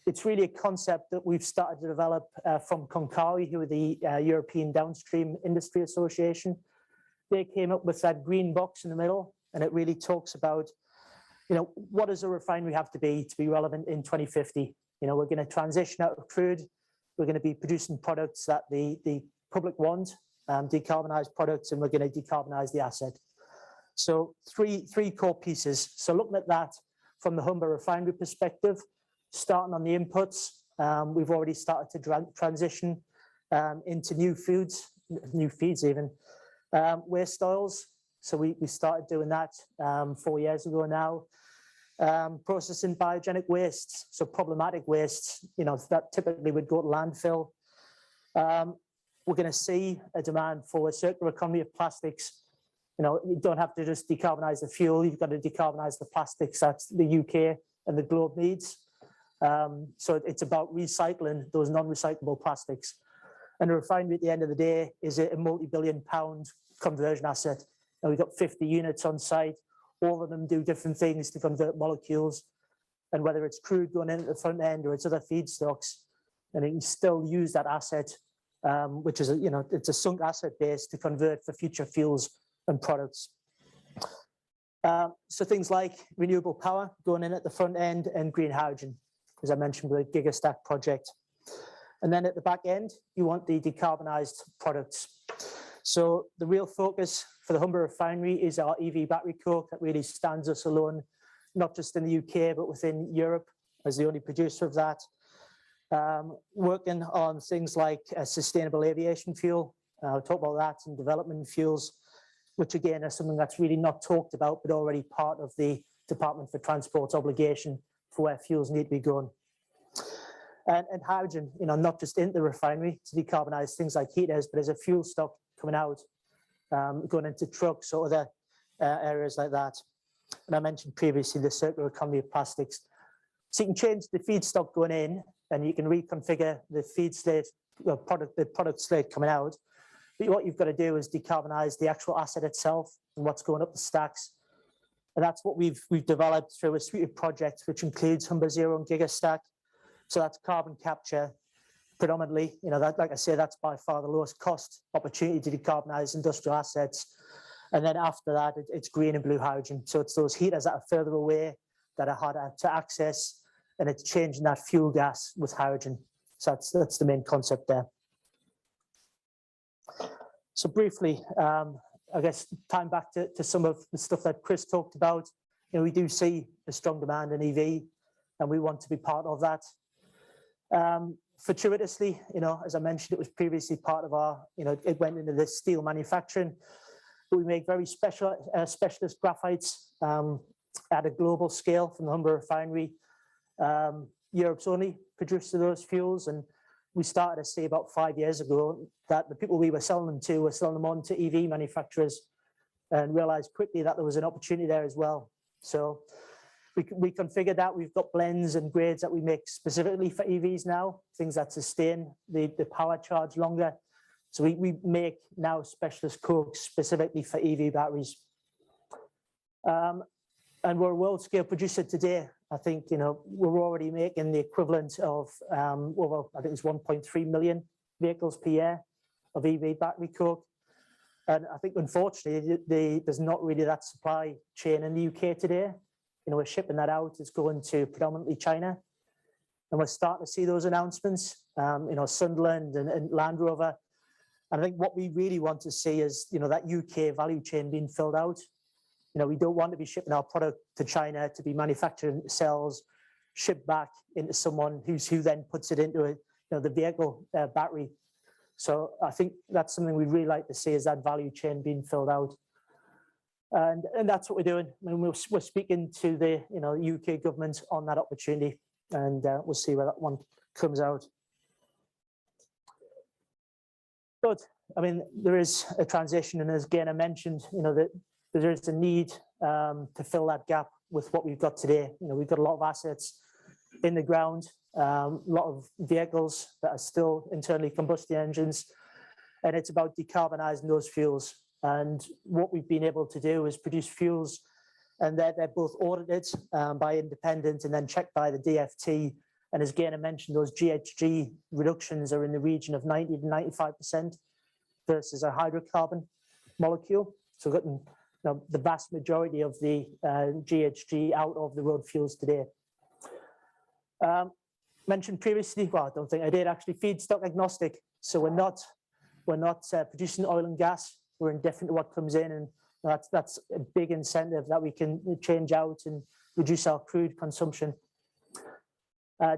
it's really a concept that we've started to develop from Concari, who are the European Downstream Industry Association. They came up with that green box in the middle, and it really talks about, what does a refinery have to be relevant in 2050? We're going to transition out of crude. We're going to be producing products that the public want, decarbonised products, and we're going to decarbonise the asset. So three core pieces. So looking at that from the Humber Refinery perspective, starting on the inputs, we've already started to transition into new feeds even, waste oils. So we started doing that 4 years ago now. Processing biogenic wastes, so problematic wastes, that typically would go to landfill. We're going to see a demand for a circular economy of plastics. You don't have to just decarbonise the fuel, you've got to decarbonise the plastics that the UK and the globe needs. So it's about recycling those non-recyclable plastics. And a refinery at the end of the day is a multi-billion-pound conversion asset. And we've got 50 units on site. All of them do different things to convert molecules. And whether it's crude going in at the front end or it's other feedstocks, and you can still use that asset, which is, it's a sunk asset base to convert for future fuels and products. So things like renewable power going in at the front end and green hydrogen, as I mentioned with the Gigastack project. And then at the back end, you want the decarbonised products. So the real focus for the Humber Refinery is our EV battery coke that really stands us alone, not just in the UK, but within Europe as the only producer of that. Working on things like sustainable aviation fuel. I'll talk about that, and development fuels, which again is something that's really not talked about, but already part of the Department for Transport's obligation for where fuels need to be going. And hydrogen, not just in the refinery to decarbonise things like heaters, but as a fuel stock coming out, going into trucks or other areas like that. And I mentioned previously the circular economy of plastics. So you can change the feedstock going in, and you can reconfigure the feed slate, the product slate coming out. But what you've got to do is decarbonise the actual asset itself and what's going up the stacks. And that's what we've developed through a suite of projects, which includes Humber Zero and Gigastack. So that's carbon capture predominantly. That, like I say, that's by far the lowest cost opportunity to decarbonise industrial assets. And then after that, it's green and blue hydrogen. So it's those heaters that are further away, that are harder to access, and it's changing that fuel gas with hydrogen. So that's the main concept there. So briefly, I guess time back to some of the stuff that Chris talked about. We do see a strong demand in EV, and we want to be part of that. Fortuitously, as I mentioned, it was previously part of our, it went into the steel manufacturing, but we make very specialist graphites at a global scale from the Humber Refinery. Europe's only producer of those fuels, and we started to see about 5 years ago that the people we were selling them to were selling them on to EV manufacturers, and realized quickly that there was an opportunity there as well. So we configured that. We've got blends and grades that we make specifically for EVs now, things that sustain the power charge longer. So we make now specialist cokes specifically for EV batteries. And we're a world scale producer today. I think, we're already making the equivalent of, I think it's 1.3 million vehicles per year of EV battery coke. And I think, unfortunately, there's not really that supply chain in the UK today. We're shipping that out. It's going to predominantly China. And we're starting to see those announcements, Sunderland and Land Rover. And I think what we really want to see is, that UK value chain being filled out. We don't want to be shipping our product to China to be manufactured into cells, shipped back into someone who then puts it into the vehicle battery. So I think that's something we'd really like to see, is that value chain being filled out. And that's what we're doing. I mean, we're speaking to the UK government on that opportunity, and we'll see where that one comes out. But I mean, there is a transition, and as again I mentioned, that there is a need to fill that gap with what we've got today. We've got a lot of assets in the ground, a lot of vehicles that are still internally combustion engines, and it's about decarbonising those fuels. And what we've been able to do is produce fuels, and they're both audited by independent and then checked by the DFT. And as Gaynor mentioned, those GHG reductions are in the region of 90 to 95% versus a hydrocarbon molecule. So we've gotten the vast majority of the GHG out of the road fuels today. Mentioned previously, well, I don't think I did actually, feedstock agnostic. So we're not producing oil and gas. We're indifferent to what comes in, and that's a big incentive that we can change out and reduce our crude consumption.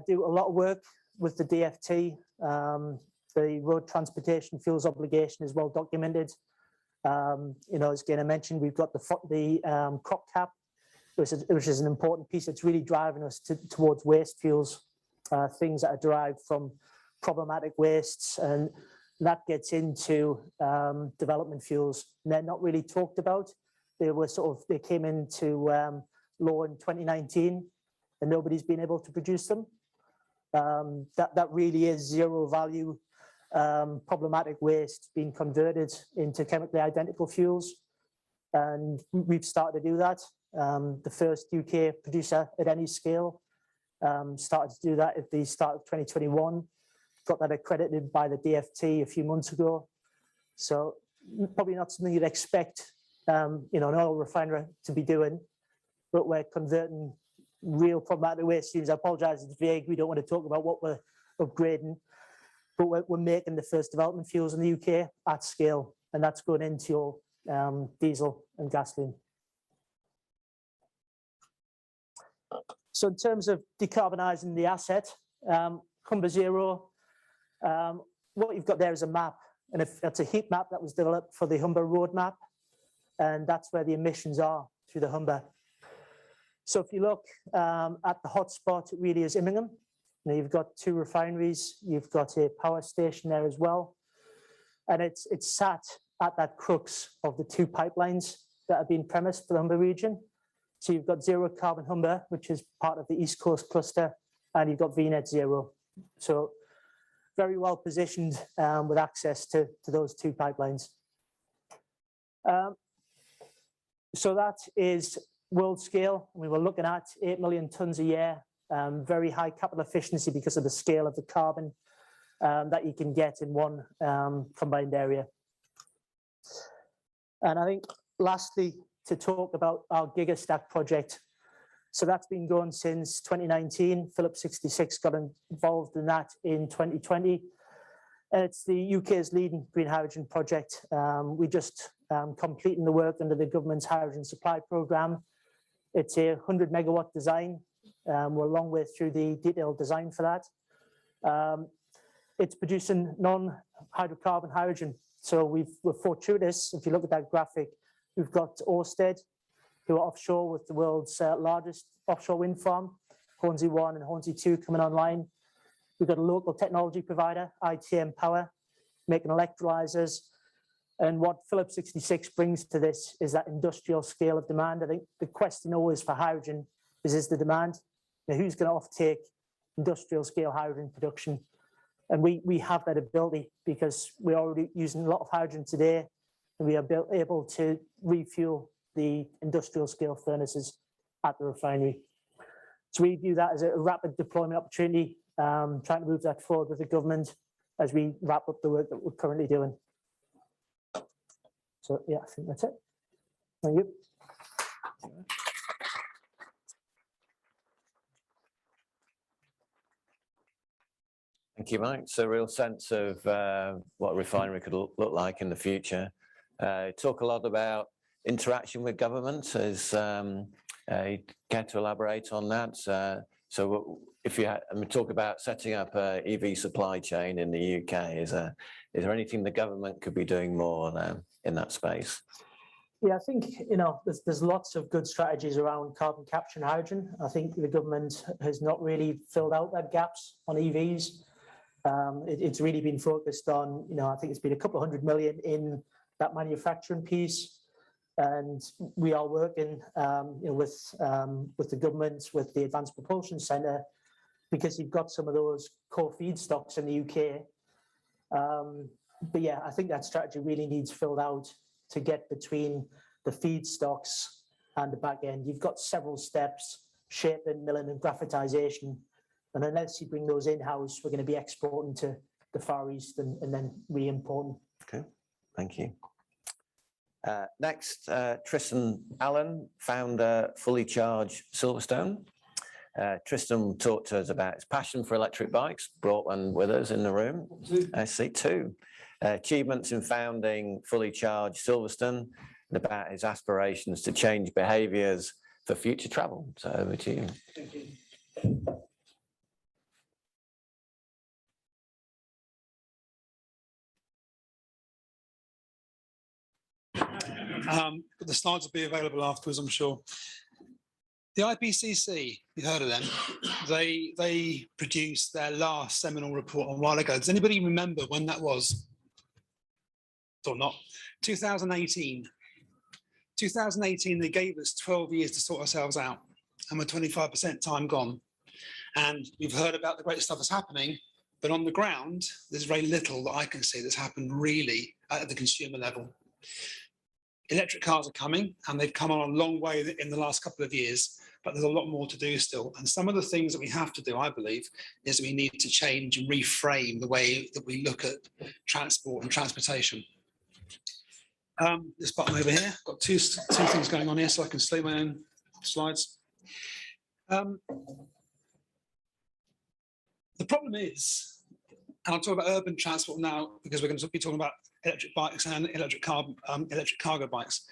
Do a lot of work with the DFT. The road transportation fuels obligation is well documented. As Gaynor mentioned, we've got the crop cap, which is an important piece. It's really driving us towards waste fuels, things that are derived from problematic wastes, and that gets into development fuels. And they're not really talked about. They came into law in 2019, and nobody's been able to produce them. that really is zero value problematic waste being converted into chemically identical fuels. And we've started to do that. The first UK producer at any scale started to do that at the start of 2021. Got that accredited by the DFT a few months ago. So probably not something you'd expect, an oil refinery to be doing, but we're converting real problematic waste streams. I apologise, it's vague. We don't want to talk about what we're upgrading, but we're making the first development fuels in the UK at scale, and that's going into your diesel and gasoline. So in terms of decarbonising the asset, Humber Zero, what you've got there is a map, and if that's a heat map that was developed for the Humber roadmap, and that's where the emissions are through the Humber. So if you look at the hotspot, it really is Immingham. Now you've got 2 refineries, you've got a power station there as well, and it's sat at that crux of the 2 pipelines that have been premised for the Humber region. So you've got Zero Carbon Humber, which is part of the East Coast cluster, and you've got VNet Zero. So very well positioned with access to those 2 pipelines. So that is world scale. We were looking at 8 million tonnes a year, very high capital efficiency because of the scale of the carbon that you can get in one combined area. And I think lastly, to talk about our Gigastack project. So that's been going since 2019. Phillips 66 got involved in that in 2020. And it's the UK's leading green hydrogen project. We just completing the work under the government's hydrogen supply programme. It's a 100 megawatt design. We're a long way through the detailed design for that. It's producing non-hydrocarbon hydrogen. So we're fortuitous. If you look at that graphic, we've got Ørsted, who are offshore with the world's largest offshore wind farm, Hornsea 1 and Hornsea 2 coming online. We've got a local technology provider, ITM Power, making electrolyzers. And what Phillips 66 brings to this is that industrial scale of demand. I think the question always for hydrogen is the demand? Now, who's going to offtake industrial scale hydrogen production? And we have that ability because we're already using a lot of hydrogen today, and we are able to refuel the industrial scale furnaces at the refinery. So we view that as a rapid deployment opportunity, trying to move that forward with the government as we wrap up the work that we're currently doing. So yeah, I think that's it. Thank you. Thank you, Mike. So a real sense of what a refinery could look like in the future. Talk a lot about interaction with government. As you care to elaborate on that? So if you talk about setting up a EV supply chain in the UK, is there anything the government could be doing more in that space? Yeah, I think there's lots of good strategies around carbon capture and hydrogen. I think the government has not really filled out that gaps on EVs. It's really been focused on, I think it's been a couple of $100 million in that manufacturing piece, and we are working with the government, with the Advanced Propulsion Centre, because you've got some of those core feedstocks in the UK. But yeah, I think that strategy really needs filled out to get between the feedstocks and the back end. You've got several steps: shaping, milling, and graphitization. And unless you bring those in-house, we're going to be exporting to the Far East and then re-importing. Okay, thank you. Next, Tristan Allen, founder Fully Charged Silverstone. Tristan talked to us about his passion for electric bikes, brought one with us in the room. I see 2. Achievements in founding Fully Charged Silverstone, and about his aspirations to change behaviours for future travel. So over to you. Thank you. But the slides will be available afterwards, I'm sure. The IPCC, you heard of them? They produced their last seminal report a while ago. Does anybody remember when that was? Or not? 2018. 2018, they gave us 12 years to sort ourselves out, and we're 25% time gone. And we've heard about the great stuff that's happening, but on the ground, there's very little that I can see that's happened really at the consumer level. Electric cars are coming, and they've come on a long way in the last couple of years, but there's a lot more to do still. And some of the things that we have to do, I believe, is we need to change and reframe the way that we look at transport and transportation. This button over here, got two things going on here, so I can see my own slides. The problem is, and I'll talk about urban transport now because we're going to be talking about electric bikes and electric cargo bikes.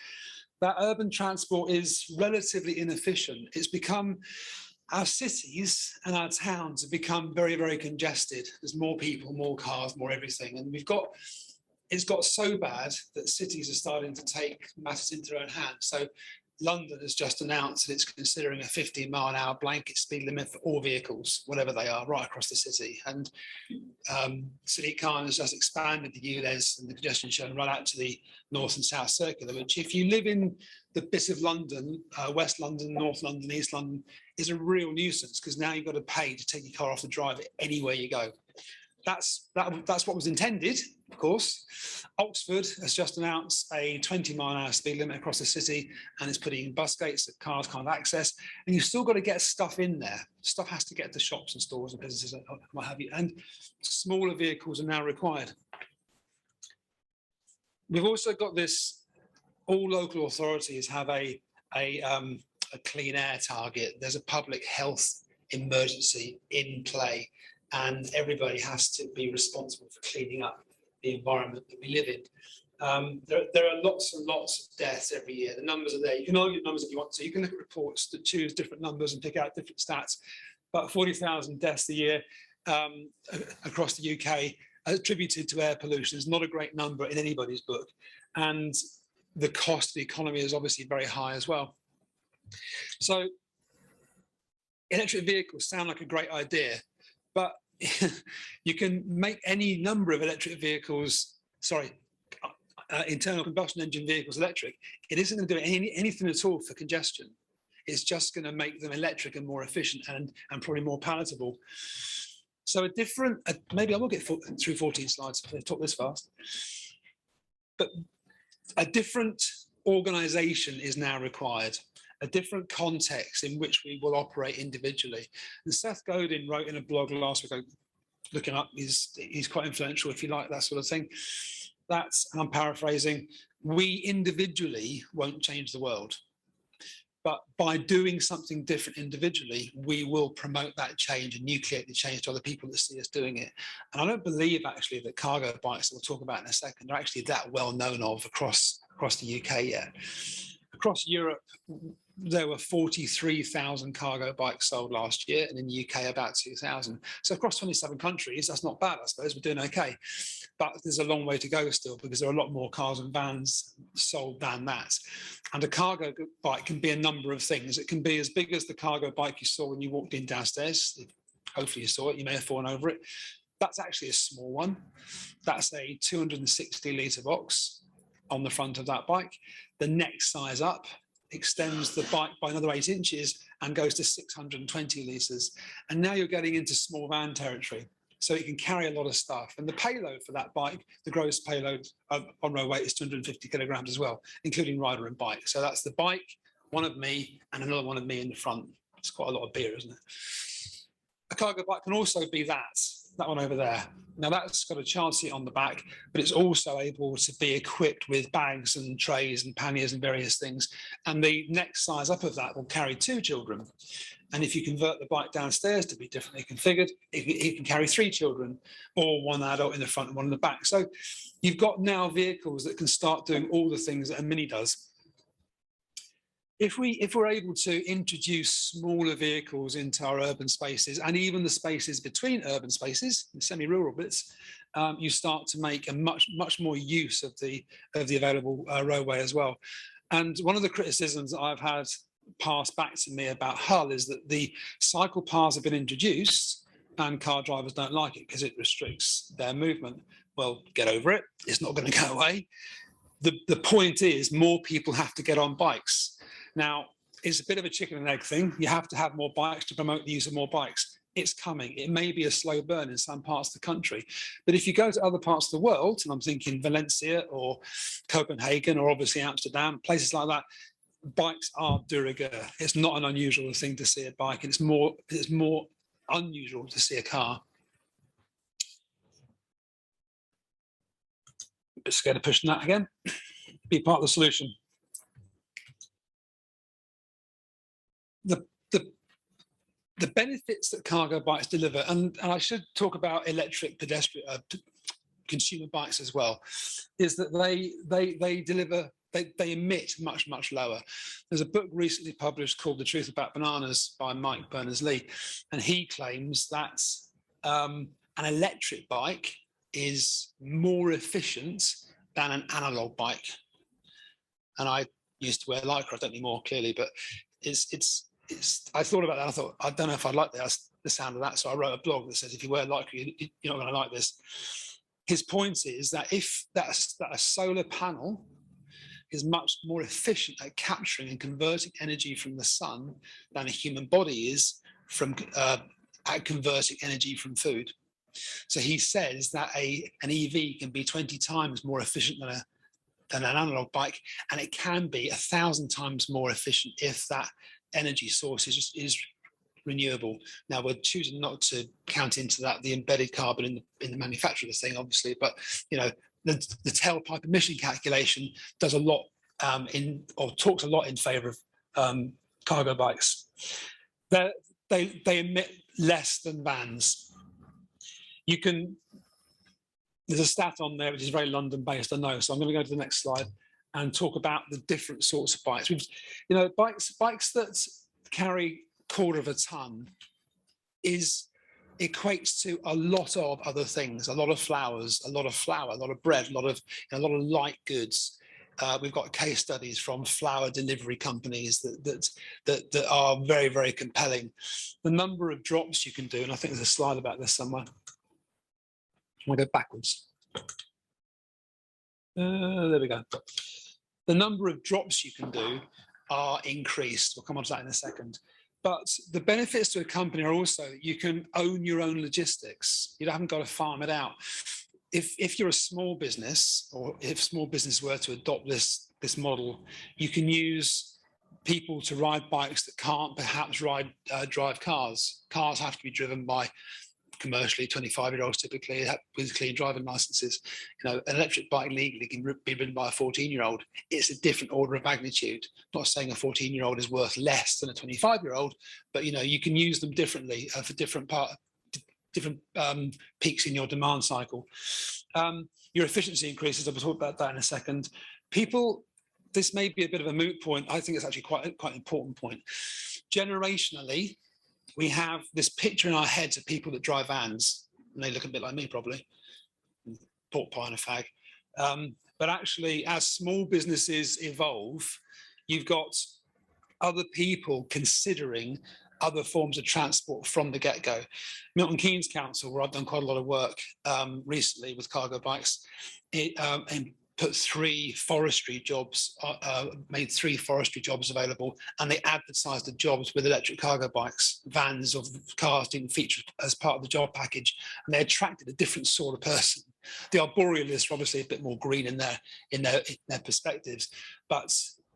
That urban transport is relatively inefficient. It's become, our cities and our towns have become very, very congested. There's more people, more cars, more everything. And it's got so bad that cities are starting to take matters into their own hands. So London has just announced that it's considering a 15-mile-an-hour blanket speed limit for all vehicles, whatever they are, right across the city. And City Khan has just expanded the ULEZ and the congestion zone right out to the North and South Circular, which if you live in the bit of London, West London, North London, East London, is a real nuisance because now you've got to pay to take your car off the drive anywhere you go. That's what was intended, of course. Oxford has just announced a 20-mile-an-hour speed limit across the city, and it's putting in bus gates that cars can't access. And you've still got to get stuff in there. Stuff has to get to shops and stores and businesses and what have you. And smaller vehicles are now required. We've also got this, all local authorities have a clean air target. There's a public health emergency in play, and everybody has to be responsible for cleaning up the environment that we live in. There are lots and lots of deaths every year. The numbers are there. You can argue the numbers if you want to. You can look at reports that choose different numbers and pick out different stats. But 40,000 deaths a year across the UK attributed to air pollution is not a great number in anybody's book. And the cost of the economy is obviously very high as well. So electric vehicles sound like a great idea, but you can make any number of electric vehicles, internal combustion engine vehicles electric. It isn't going to do anything at all for congestion. It's just going to make them electric and more efficient and probably more palatable. So maybe I will get through 14 slides if I talk this fast. But a different organization is now required, a different context in which we will operate individually. And Seth Godin wrote in a blog last week, looking up, he's quite influential if you like that sort of thing. That's, and I'm paraphrasing, we individually won't change the world. But by doing something different individually, we will promote that change and nucleate the change to other people that see us doing it. And I don't believe actually that cargo bikes that we'll talk about in a second are actually that well known of across the UK yet. Across Europe, there were 43,000 cargo bikes sold last year, and in the UK about 2,000. So across 27 countries, that's not bad, I suppose. We're doing okay. But there's a long way to go still because there are a lot more cars and vans sold than that. And a cargo bike can be a number of things. It can be as big as the cargo bike you saw when you walked in downstairs. Hopefully you saw it, you may have fallen over it. That's actually a small one. That's a 260-litre box on the front of that bike. The next size up extends the bike by another 8 inches and goes to 620 litres. And now you're getting into small van territory. So it can carry a lot of stuff. And the payload for that bike, the gross payload on road weight is 250 kilograms as well, including rider and bike. So that's the bike, one of me, and another one of me in the front. It's quite a lot of beer, isn't it? A cargo bike can also be that one over there. Now that's got a chance seat on the back, but it's also able to be equipped with bags and trays and panniers and various things. And the next size up of that will carry 2 children. And if you convert the bike downstairs to be differently configured, it can carry 3 children, or 1 adult in the front and 1 in the back. So you've got now vehicles that can start doing all the things that a Mini does. If we're able to introduce smaller vehicles into our urban spaces, and even the spaces between urban spaces, the semi-rural bits, you start to make a much more use of the available roadway as well. And one of the criticisms that I've had passed back to me about Hull is that the cycle paths have been introduced and car drivers don't like it because it restricts their movement. Well, get over it. It's not going to go away. The point is more people have to get on bikes. Now, it's a bit of a chicken and egg thing. You have to have more bikes to promote the use of more bikes. it's coming. It may be a slow burn in some parts of the country, but if you go to other parts of the world, and I'm thinking Valencia or Copenhagen or obviously Amsterdam, places like that, bikes are de rigueur. It's not an unusual thing to see a bike, and it's more unusual to see a car. A bit scared of pushing that again. Be part of the solution. The benefits that cargo bikes deliver, and I should talk about electric pedestrian consumer bikes as well, is that they deliver, they emit much lower. There's a book recently published called The Truth About Bananas by Mike Berners-Lee, and he claims that an electric bike is more efficient than an analog bike. And I used to wear Lycra, I don't anymore clearly, but I thought about that. I thought, I don't know if I'd like the sound of that. So I wrote a blog that says, if you wear Lycra, you're not going to like this. His point is that if that a solar panel is much more efficient at capturing and converting energy from the sun than a human body is at converting energy from food. So he says that an EV can be 20 times more efficient than an analog bike, and it can be 1,000 times more efficient if that energy source is renewable. Now, we're choosing not to count into that the embedded carbon in the manufacture of the thing, obviously, but you know, the tailpipe emission calculation does a lot talks a lot in favour of cargo bikes. They emit less than vans. There's a stat on there which is very London-based, I know. So I'm going to go to the next slide and talk about the different sorts of bikes. Bikes that carry 1/4 ton equates to a lot of other things, a lot of flowers, a lot of flour, a lot of bread, a lot of light goods. We've got case studies from flour delivery companies that are very, very compelling. The number of drops you can do, and I think there's a slide about this somewhere. I'm going to go backwards. There we go. The number of drops you can do are increased. We'll come on to that in a second. But the benefits to a company are also you can own your own logistics. You haven't got to farm it out. If you're a small business, or if small business were to adopt this model, you can use people to ride bikes that can't perhaps drive cars. Cars have to be driven by commercially 25-year-olds typically with clean driving licenses. An electric bike legally can be ridden by a 14-year-old. It's a different order of magnitude. I'm not saying a 14-year-old is worth less than a 25-year-old, but you can use them differently for different peaks in your demand cycle. Your efficiency increases. I'll talk about that in a second. This may be a bit of a moot point. I think it's actually quite an important point. Generationally, we have this picture in our heads of people that drive vans, and they look a bit like me probably, pork pie and a fag. But actually, as small businesses evolve, you've got other people considering other forms of transport from the get-go. Milton Keynes Council, where I've done quite a lot of work recently with cargo bikes, and put 3 forestry jobs, made 3 forestry jobs available, and they advertised the jobs with electric cargo bikes. Vans or cars didn't feature as part of the job package, and they attracted a different sort of person. The arborealists are obviously a bit more green in their perspectives, but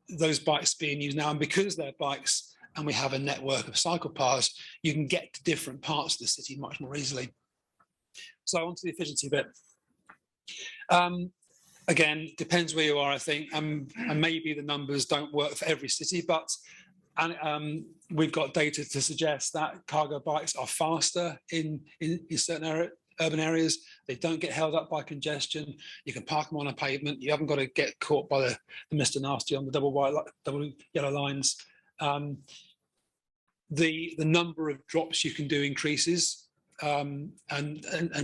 those bikes being used now, and because they're bikes and we have a network of cycle paths, you can get to different parts of the city much more easily. So on to the efficiency bit. Again, depends where you are, I think, and maybe the numbers don't work for every city, but we've got data to suggest that cargo bikes are faster in certain urban areas. They don't get held up by congestion. You can park them on a pavement. You haven't got to get caught by the Mr. Nasty on the double yellow lines. The number of drops you can do increases. And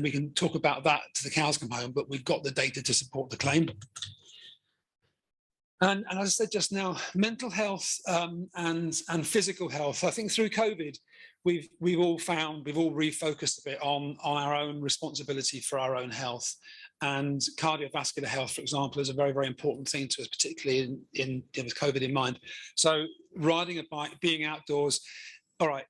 we can talk about that to the cows come home, but we've got the data to support the claim. And as I said just now, mental health and physical health. I think through COVID, we've all refocused a bit on our own responsibility for our own health. And cardiovascular health, for example, is a very, very important thing to us, particularly with COVID in mind. So riding a bike, being outdoors, all right.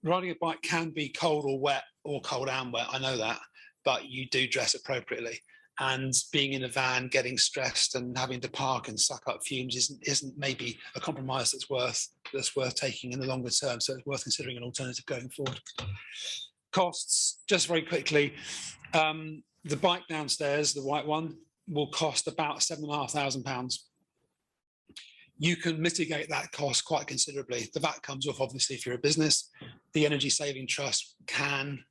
riding a bike can be cold or wet, or cold and wet, I know that, but you do dress appropriately. And being in a van, getting stressed and having to park and suck up fumes isn't maybe a compromise that's worth taking in the longer term. So it's worth considering an alternative going forward. Costs, just very quickly, the bike downstairs, the white one, will cost about £7,500. You can mitigate that cost quite considerably. The VAT comes off, obviously, if you're a business. The Energy Saving Trust can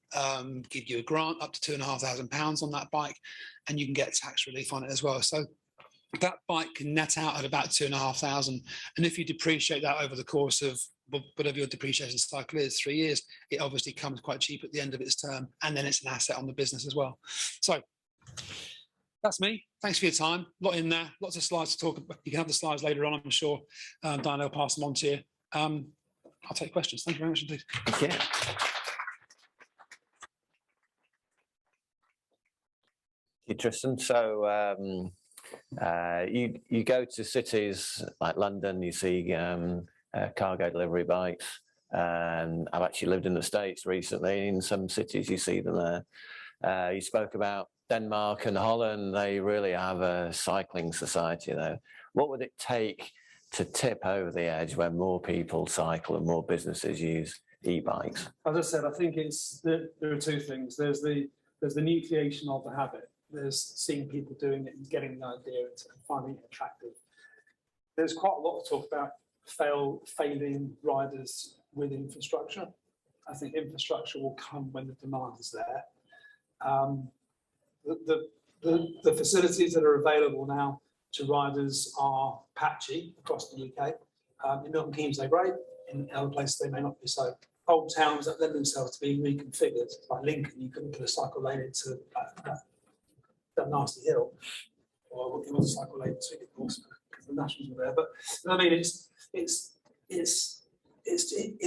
give you a grant up to £2,500 on that bike, and you can get tax relief on it as well. So that bike can net out at about £2,500. And if you depreciate that over the course of whatever your depreciation cycle is, 3 years, it obviously comes quite cheap at the end of its term, and then it's an asset on the business as well. So that's me. Thanks for your time. A lot in there, lots of slides to talk about. You can have the slides later on, I'm sure. Diane will pass them on to you. I'll take questions. Thank you very much indeed. Thank you. Thank you, Tristan. So you go to cities like London, you see cargo delivery bikes. I've actually lived in the States recently. In some cities, you see them there. You spoke about Denmark and Holland. They really have a cycling society there. What would it take to tip over the edge when more people cycle and more businesses use e-bikes? As I said, I think there are two things. There's the nucleation of the habit. There's seeing people doing it and getting the idea and finding it attractive. There's quite a lot to talk about failing riders with infrastructure. I think infrastructure will come when the demand is there. The facilities that are available now to riders are patchy across the UK. In Milton Keynes, they're great. In other places, they may not be so. Old towns that lend themselves to being reconfigured, like Lincoln, you couldn't put a cycle lane into that nasty hill, or it was a cycle lane to it, of course, because the Nationals were there. But I mean, it's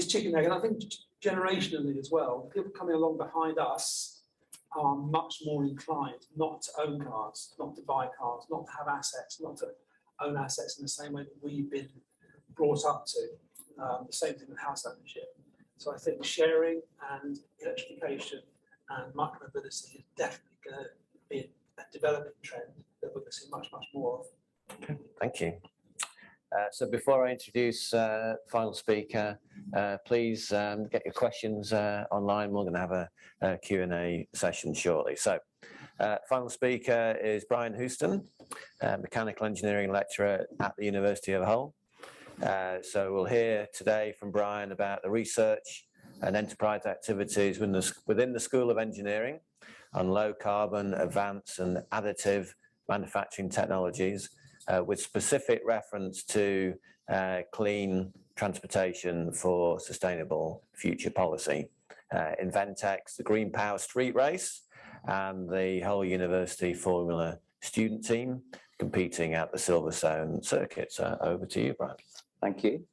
chicken egg, and I think generationally as well, people coming along behind us are much more inclined not to own cars, not to buy cars, not to have assets, not to own assets in the same way that we've been brought up to. The same thing with house ownership. So I think sharing and electrification and micromobility is definitely going to be a developing trend that we're going to see much, much more of. Okay, thank you. So before I introduce final speaker, please get your questions online. We're going to have a Q&A session shortly. So final speaker is Brian Houston, mechanical engineering lecturer at the University of Hull. So we'll hear today from Brian about the research and enterprise activities within the School of Engineering on low carbon, advanced and additive manufacturing technologies, with specific reference to clean transportation for sustainable future policy. Inventex, the Green Power Street Race, and the Hull University Formula student team competing at the Silverstone circuit. So over to you, Brian. Thank you.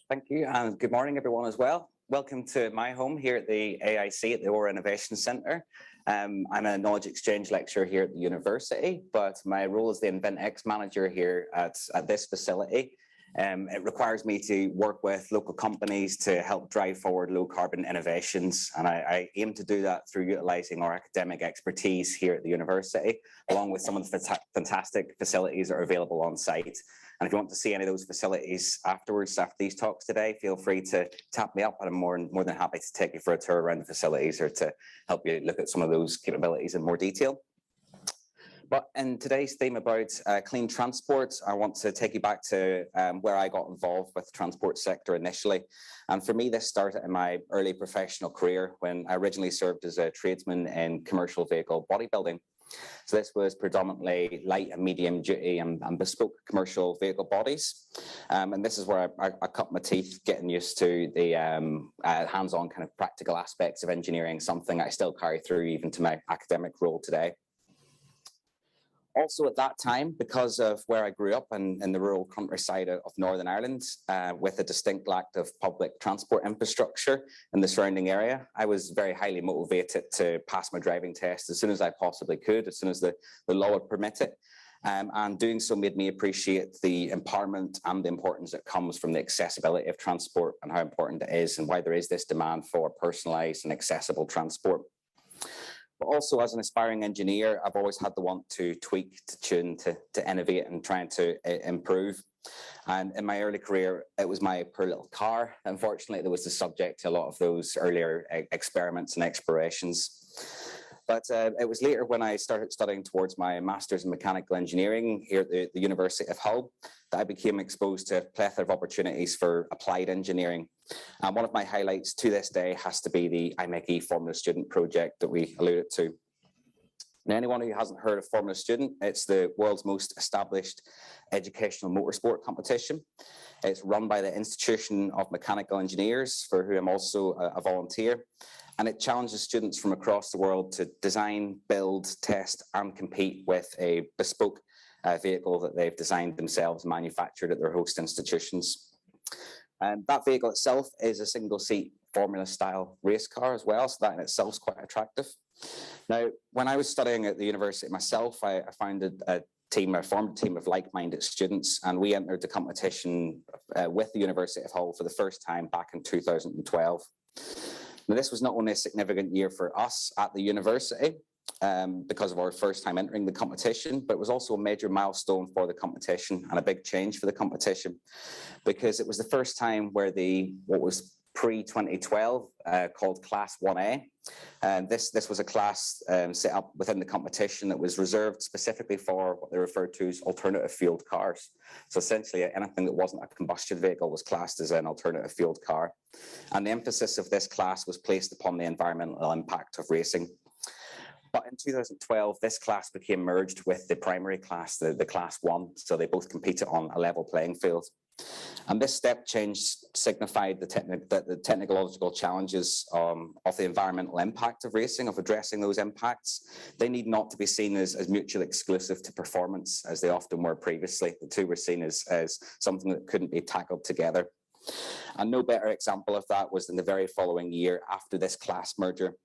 Thank you, and good morning, everyone, as well. Welcome to my home here at the AIC at the Ore Innovation Centre. I'm a knowledge exchange lecturer here at the university, but my role as the Inventex manager here at this facility. It requires me to work with local companies to help drive forward low carbon innovations. And I aim to do that through utilising our academic expertise here at the university, along with some of the fantastic facilities that are available on site. And if you want to see any of those facilities afterwards, after these talks today, feel free to tap me up, and I'm more than happy to take you for a tour around the facilities or to help you look at some of those capabilities in more detail. But in today's theme about clean transport, I want to take you back to where I got involved with the transport sector initially. And for me, this started in my early professional career when I originally served as a tradesman in commercial vehicle bodybuilding. So this was predominantly light and medium duty and bespoke commercial vehicle bodies. And this is where I cut my teeth getting used to the hands-on kind of practical aspects of engineering, something I still carry through even to my academic role today. Also at that time, because of where I grew up in the rural countryside of Northern Ireland, with a distinct lack of public transport infrastructure in the surrounding area, I was very highly motivated to pass my driving test as soon as I possibly could, as soon as the law would permit it. And doing so made me appreciate the empowerment and the importance that comes from the accessibility of transport and how important it is and why there is this demand for personalised and accessible transport. But also as an aspiring engineer, I've always had the want to tweak, to tune, to innovate and trying to improve. And in my early career, it was my poor little car, unfortunately, that was the subject to a lot of those earlier experiments and explorations. But it was later when I started studying towards my master's in mechanical engineering here at the University of Hull that I became exposed to a plethora of opportunities for applied engineering. And one of my highlights to this day has to be the IMechE Formula Student project that we alluded to. Now, anyone who hasn't heard of Formula Student, it's the world's most established educational motorsport competition. It's run by the Institution of Mechanical Engineers, for whom I'm also a volunteer. And it challenges students from across the world to design, build, test, and compete with a bespoke vehicle that they've designed themselves, manufactured at their host institutions. And that vehicle itself is a single-seat Formula-style race car as well, so that in itself is quite attractive. Now, when I was studying at the university myself, I founded a formed a team of like-minded students, and we entered the competition with the University of Hull for the first time back in 2012. Now, this was not only a significant year for us at the university because of our first time entering the competition, but it was also a major milestone for the competition and a big change for the competition, because it was the first time where what was pre-2012 called Class 1A. And this was a class set up within the competition that was reserved specifically for what they referred to as alternative fueled cars. So essentially anything that wasn't a combustion vehicle was classed as an alternative fueled car. And the emphasis of this class was placed upon the environmental impact of racing. But in 2012, this class became merged with the primary class, the Class 1, so they both competed on a level playing field. And this step change signified the technological challenges of the environmental impact of racing, of addressing those impacts. They need not to be seen as mutually exclusive to performance, as they often were previously. The two were seen as something that couldn't be tackled together. And no better example of that was in the very following year after this class merger,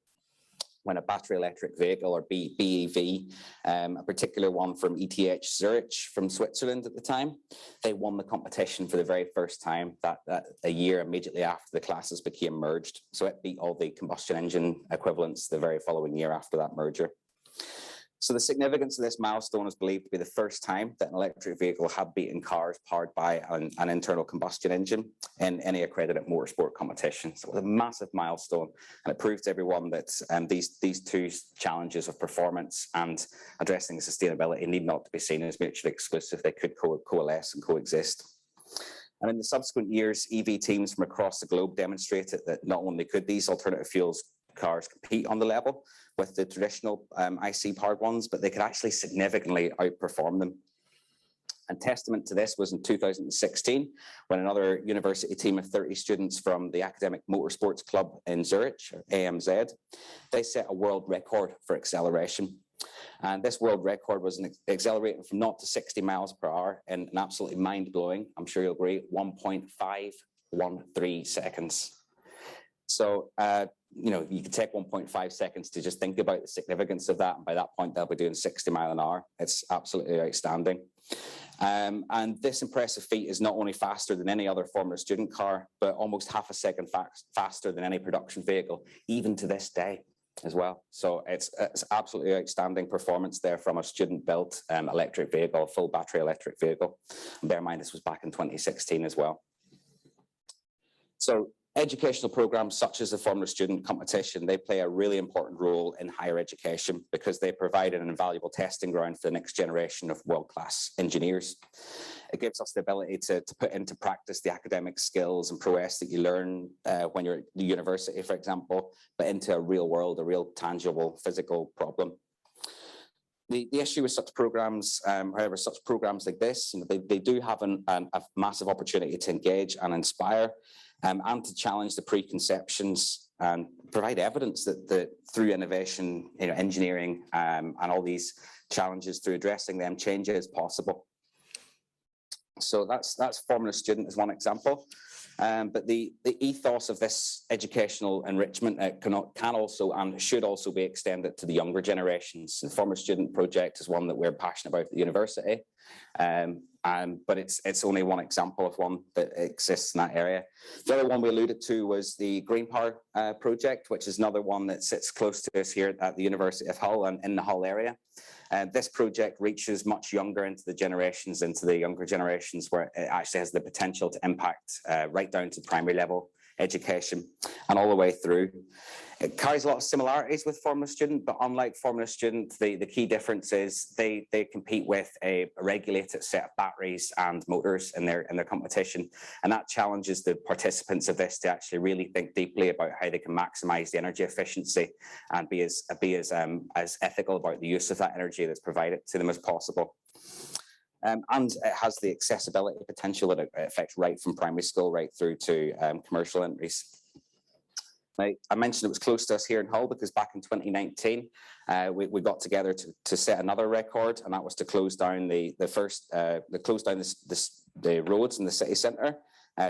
when a battery electric vehicle, or BEV, a particular one from ETH Zurich from Switzerland at the time, they won the competition for the very first time that a year immediately after the classes became merged. So it beat all the combustion engine equivalents the very following year after that merger. So the significance of this milestone is believed to be the first time that an electric vehicle had beaten cars powered by an internal combustion engine in any accredited motorsport competition. So it was a massive milestone, and it proved to everyone that these two challenges of performance and addressing sustainability need not to be seen as mutually exclusive. They could coalesce and coexist. And in the subsequent years, EV teams from across the globe demonstrated that not only could these alternative fuels cars compete on the level with the traditional IC powered ones, but they could actually significantly outperform them. And testament to this was in 2016, when another university team of 30 students from the Academic Motorsports Club in Zurich, or AMZ, they set a world record for acceleration. And this world record was accelerating from 0 to 60 miles per hour in an absolutely mind-blowing, I'm sure you'll agree, 1.513 seconds. So, you can take 1.5 seconds to just think about the significance of that. And by that point, they'll be doing 60 miles an hour. It's absolutely outstanding. And this impressive feat is not only faster than any other Formula Student car, but almost half a second faster than any production vehicle, even to this day as well. So it's absolutely outstanding performance there from a student-built electric vehicle, full battery electric vehicle. And bear in mind, this was back in 2016 as well. So educational programs such as the Formula Student competition, they play a really important role in higher education because they provide an invaluable testing ground for the next generation of world-class engineers. It gives us the ability to put into practice the academic skills and prowess that you learn when you're at the university, for example, but into a real world, a real tangible physical problem. The issue with such programs, however, such programs like this, they do have a massive opportunity to engage and inspire, and to challenge the preconceptions and provide evidence that through innovation, engineering, and all these challenges, through addressing them, change is possible. So that's forming a student is one example. But the ethos of this educational enrichment can also and should also be extended to the younger generations. The Former Student Project is one that we're passionate about at the university, but it's only one example of one that exists in that area. The other one we alluded to was the Green Power project, which is another one that sits close to us here at the University of Hull and in the Hull area. This project reaches much younger into the younger generations, where it actually has the potential to impact right down to primary level education and all the way through. It carries a lot of similarities with Formula Student, but unlike Formula Student, the key difference is they compete with a regulated set of batteries and motors in their competition, and that challenges the participants of this to actually really think deeply about how they can maximize the energy efficiency and be as ethical about the use of that energy that's provided to them as possible. And it has the accessibility potential that it affects right from primary school right through to commercial entries. Now, I mentioned it was close to us here in Hull because back in 2019, we got together to set another record, and that was to close down the roads in the city centre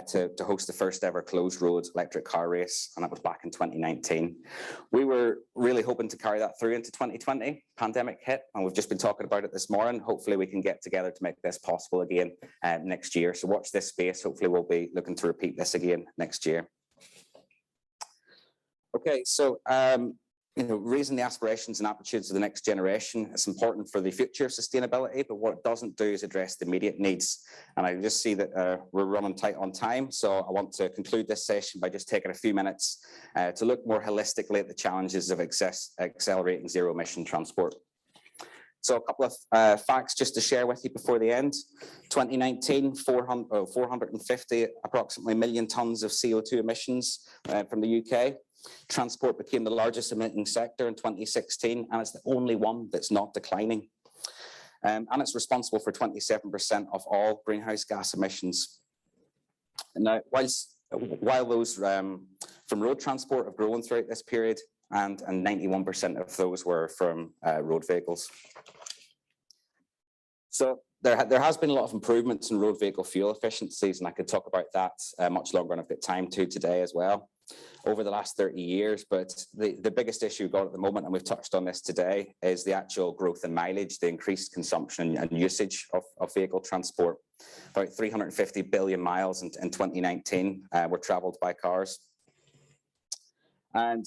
to host the first ever closed road electric car race, and that was back in 2019. We were really hoping to carry that through into 2020. Pandemic hit, and we've just been talking about it this morning. Hopefully we can get together to make this possible again next year. So watch this space. Hopefully we'll be looking to repeat this again next year. Okay, so raising the aspirations and aptitudes of the next generation, it's important for the future of sustainability, but what it doesn't do is address the immediate needs. And I just see that we're running tight on time, so I want to conclude this session by just taking a few minutes to look more holistically at the challenges of accelerating zero emission transport. So a couple of facts just to share with you before the end. 2019, 450 approximately million tonnes of CO2 emissions from the UK. Transport became the largest emitting sector in 2016, and it's the only one that's not declining. And it's responsible for 27% of all greenhouse gas emissions. Now, while those from road transport have grown throughout this period, and 91% of those were from road vehicles. So there has been a lot of improvements in road vehicle fuel efficiencies, and I could talk about that much longer, and I've got time to today as well, over the last 30 years. But the biggest issue we've got at the moment, and we've touched on this today, is the actual growth in mileage, the increased consumption and usage of vehicle transport. About 350 billion miles in 2019 were travelled by cars. And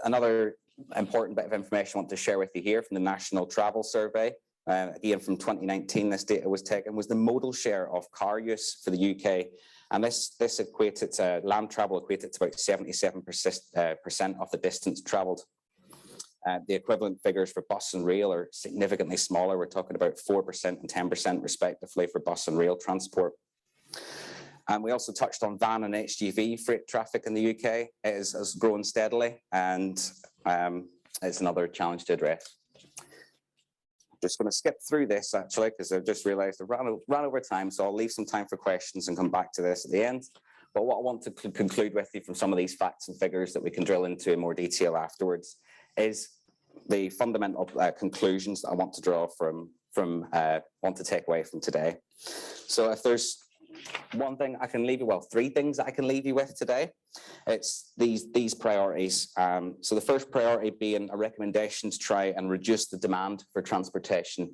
another important bit of information I want to share with you here from the National Travel Survey. Again, from 2019, this data was taken, was the modal share of car use for the UK. And this equated to, land travel equated to about 77% of the distance travelled. The equivalent figures for bus and rail are significantly smaller. We're talking about 4% and 10% respectively for bus and rail transport. And we also touched on van and HGV freight traffic in the UK. It has grown steadily, and it's another challenge to address. Just going to skip through this actually, because I've just realized I've ran over time, so I'll leave some time for questions and come back to this at the end. But what I want to conclude with you from some of these facts and figures that we can drill into in more detail afterwards is the fundamental conclusions that I want to draw want to take away from today. So if there's one thing I can leave you, well, three things that I can leave you with today, it's these priorities. So the first priority being a recommendation to try and reduce the demand for transportation.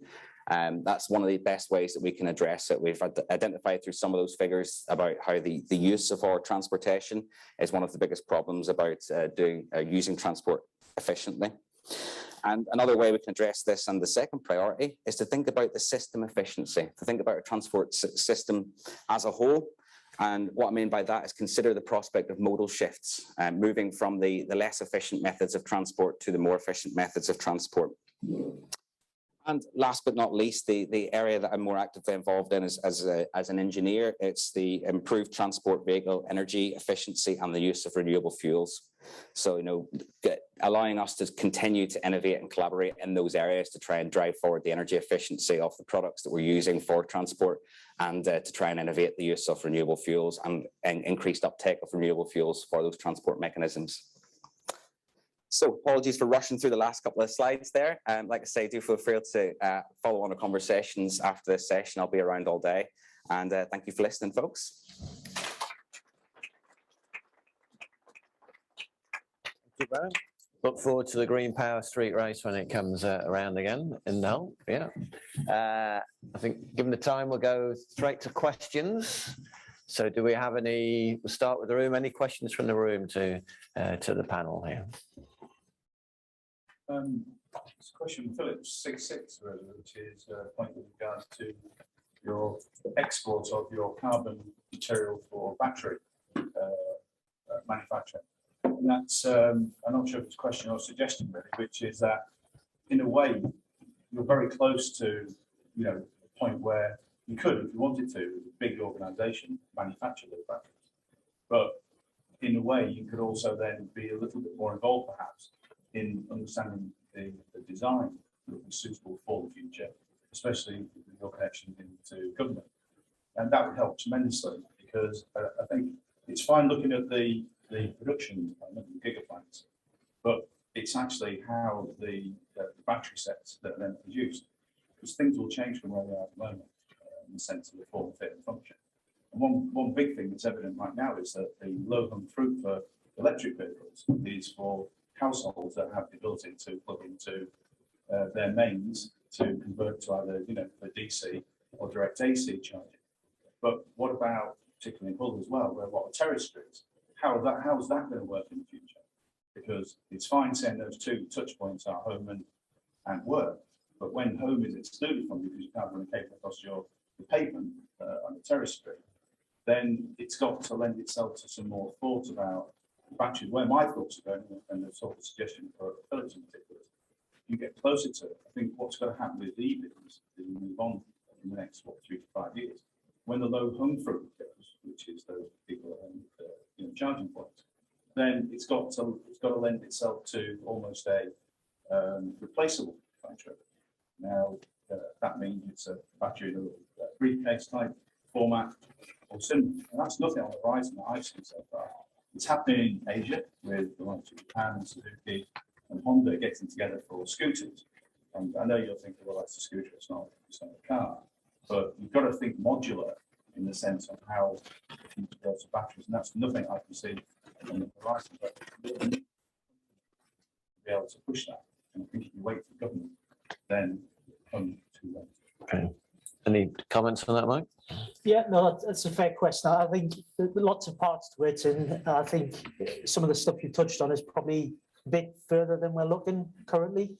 That's one of the best ways that we can address it. We've identified through some of those figures about how the use of our transportation is one of the biggest problems about using transport efficiently. And another way we can address this, and the second priority, is to think about the system efficiency, to think about our transport system as a whole. And what I mean by that is consider the prospect of modal shifts, moving from the less efficient methods of transport to the more efficient methods of transport. And last but not least, the area that I'm more actively involved in as an engineer, it's the improved transport vehicle energy efficiency and the use of renewable fuels. So, allowing us to continue to innovate and collaborate in those areas to try and drive forward the energy efficiency of the products that we're using for transport, and to try and innovate the use of renewable fuels and increased uptake of renewable fuels for those transport mechanisms. So apologies for rushing through the last couple of slides there. Like I say, do feel free to follow on the conversations after this session. I'll be around all day. And thank you for listening, folks. Thank you, Brian. Look forward to the Green Power Street Race when it comes around again in Hull. Yeah. I think given the time, we'll go straight to questions. So do we have any, we'll start with the room, any questions from the room to the panel here? It's a question from Phillips 66, really, which is a point with regards to your export of your carbon material for battery manufacturing. And that's, I'm not sure if it's a question or suggestion, really, which is that in a way, you're very close to, you know, a point where you could, if you wanted to, as a big organisation, manufacture those batteries. But in a way, you could also then be a little bit more involved, perhaps, in understanding the design that would be suitable for the future, especially with your connection into government. And that would help tremendously, because I think it's fine looking at the production gigaplants, but it's actually how the battery sets that are then produced, because things will change from where we are at the moment in the sense of the form, fit and function. And one big thing that's evident right now is that the low-hung fruit for electric vehicles is for households that have the ability to plug into their mains to convert to either, you know, the DC or direct AC charging. But what about, particularly in Hull as well, where a lot of terrace streets, how is that going to work in the future? Because it's fine saying those two touch points are home and work, but when home is excluded from you because you can't run a cable across the pavement on the terrace street, then it's got to lend itself to some more thought about batteries. Where my thoughts are going, and the sort of suggestion for Phillips in particular, you get closer to it. I think what's going to happen with the EVs is we move on in the next 3 to 5 years. When the low hung fruit goes, which is those people you know, charging points, then it's got to lend itself to almost a replaceable battery. Now that means it's a battery in a briefcase type format or similar, and that's nothing on the horizon that I've seen so far. It's happening in Asia with the likes of Japan, Suzuki, and Honda getting together for scooters. And I know you're thinking, well, that's a scooter, it's not a car. But you've got to think modular in the sense of how you go to batteries, and that's nothing I can see on the horizon. But be able to push that. And I think if you wait for government, then come too late. Okay. Any comments on that, Mike? Yeah, no, that's a fair question. I think there are lots of parts to it, and I think some of the stuff you touched on is probably a bit further than we're looking currently.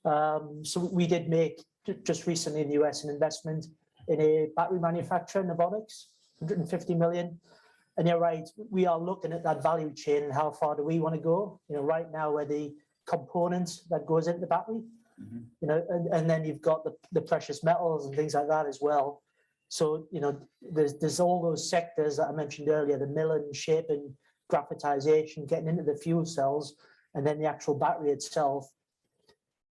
So we did make just recently in the US an investment in a battery manufacturer, Novonix, 150 million. And you're right, we are looking at that value chain and how far do we want to go. You know, right now we're the components that goes into the battery. You know, and then you've got the precious metals and things like that as well. So, you know, there's all those sectors that I mentioned earlier, the milling, shaping, graphitization, getting into the fuel cells, and then the actual battery itself.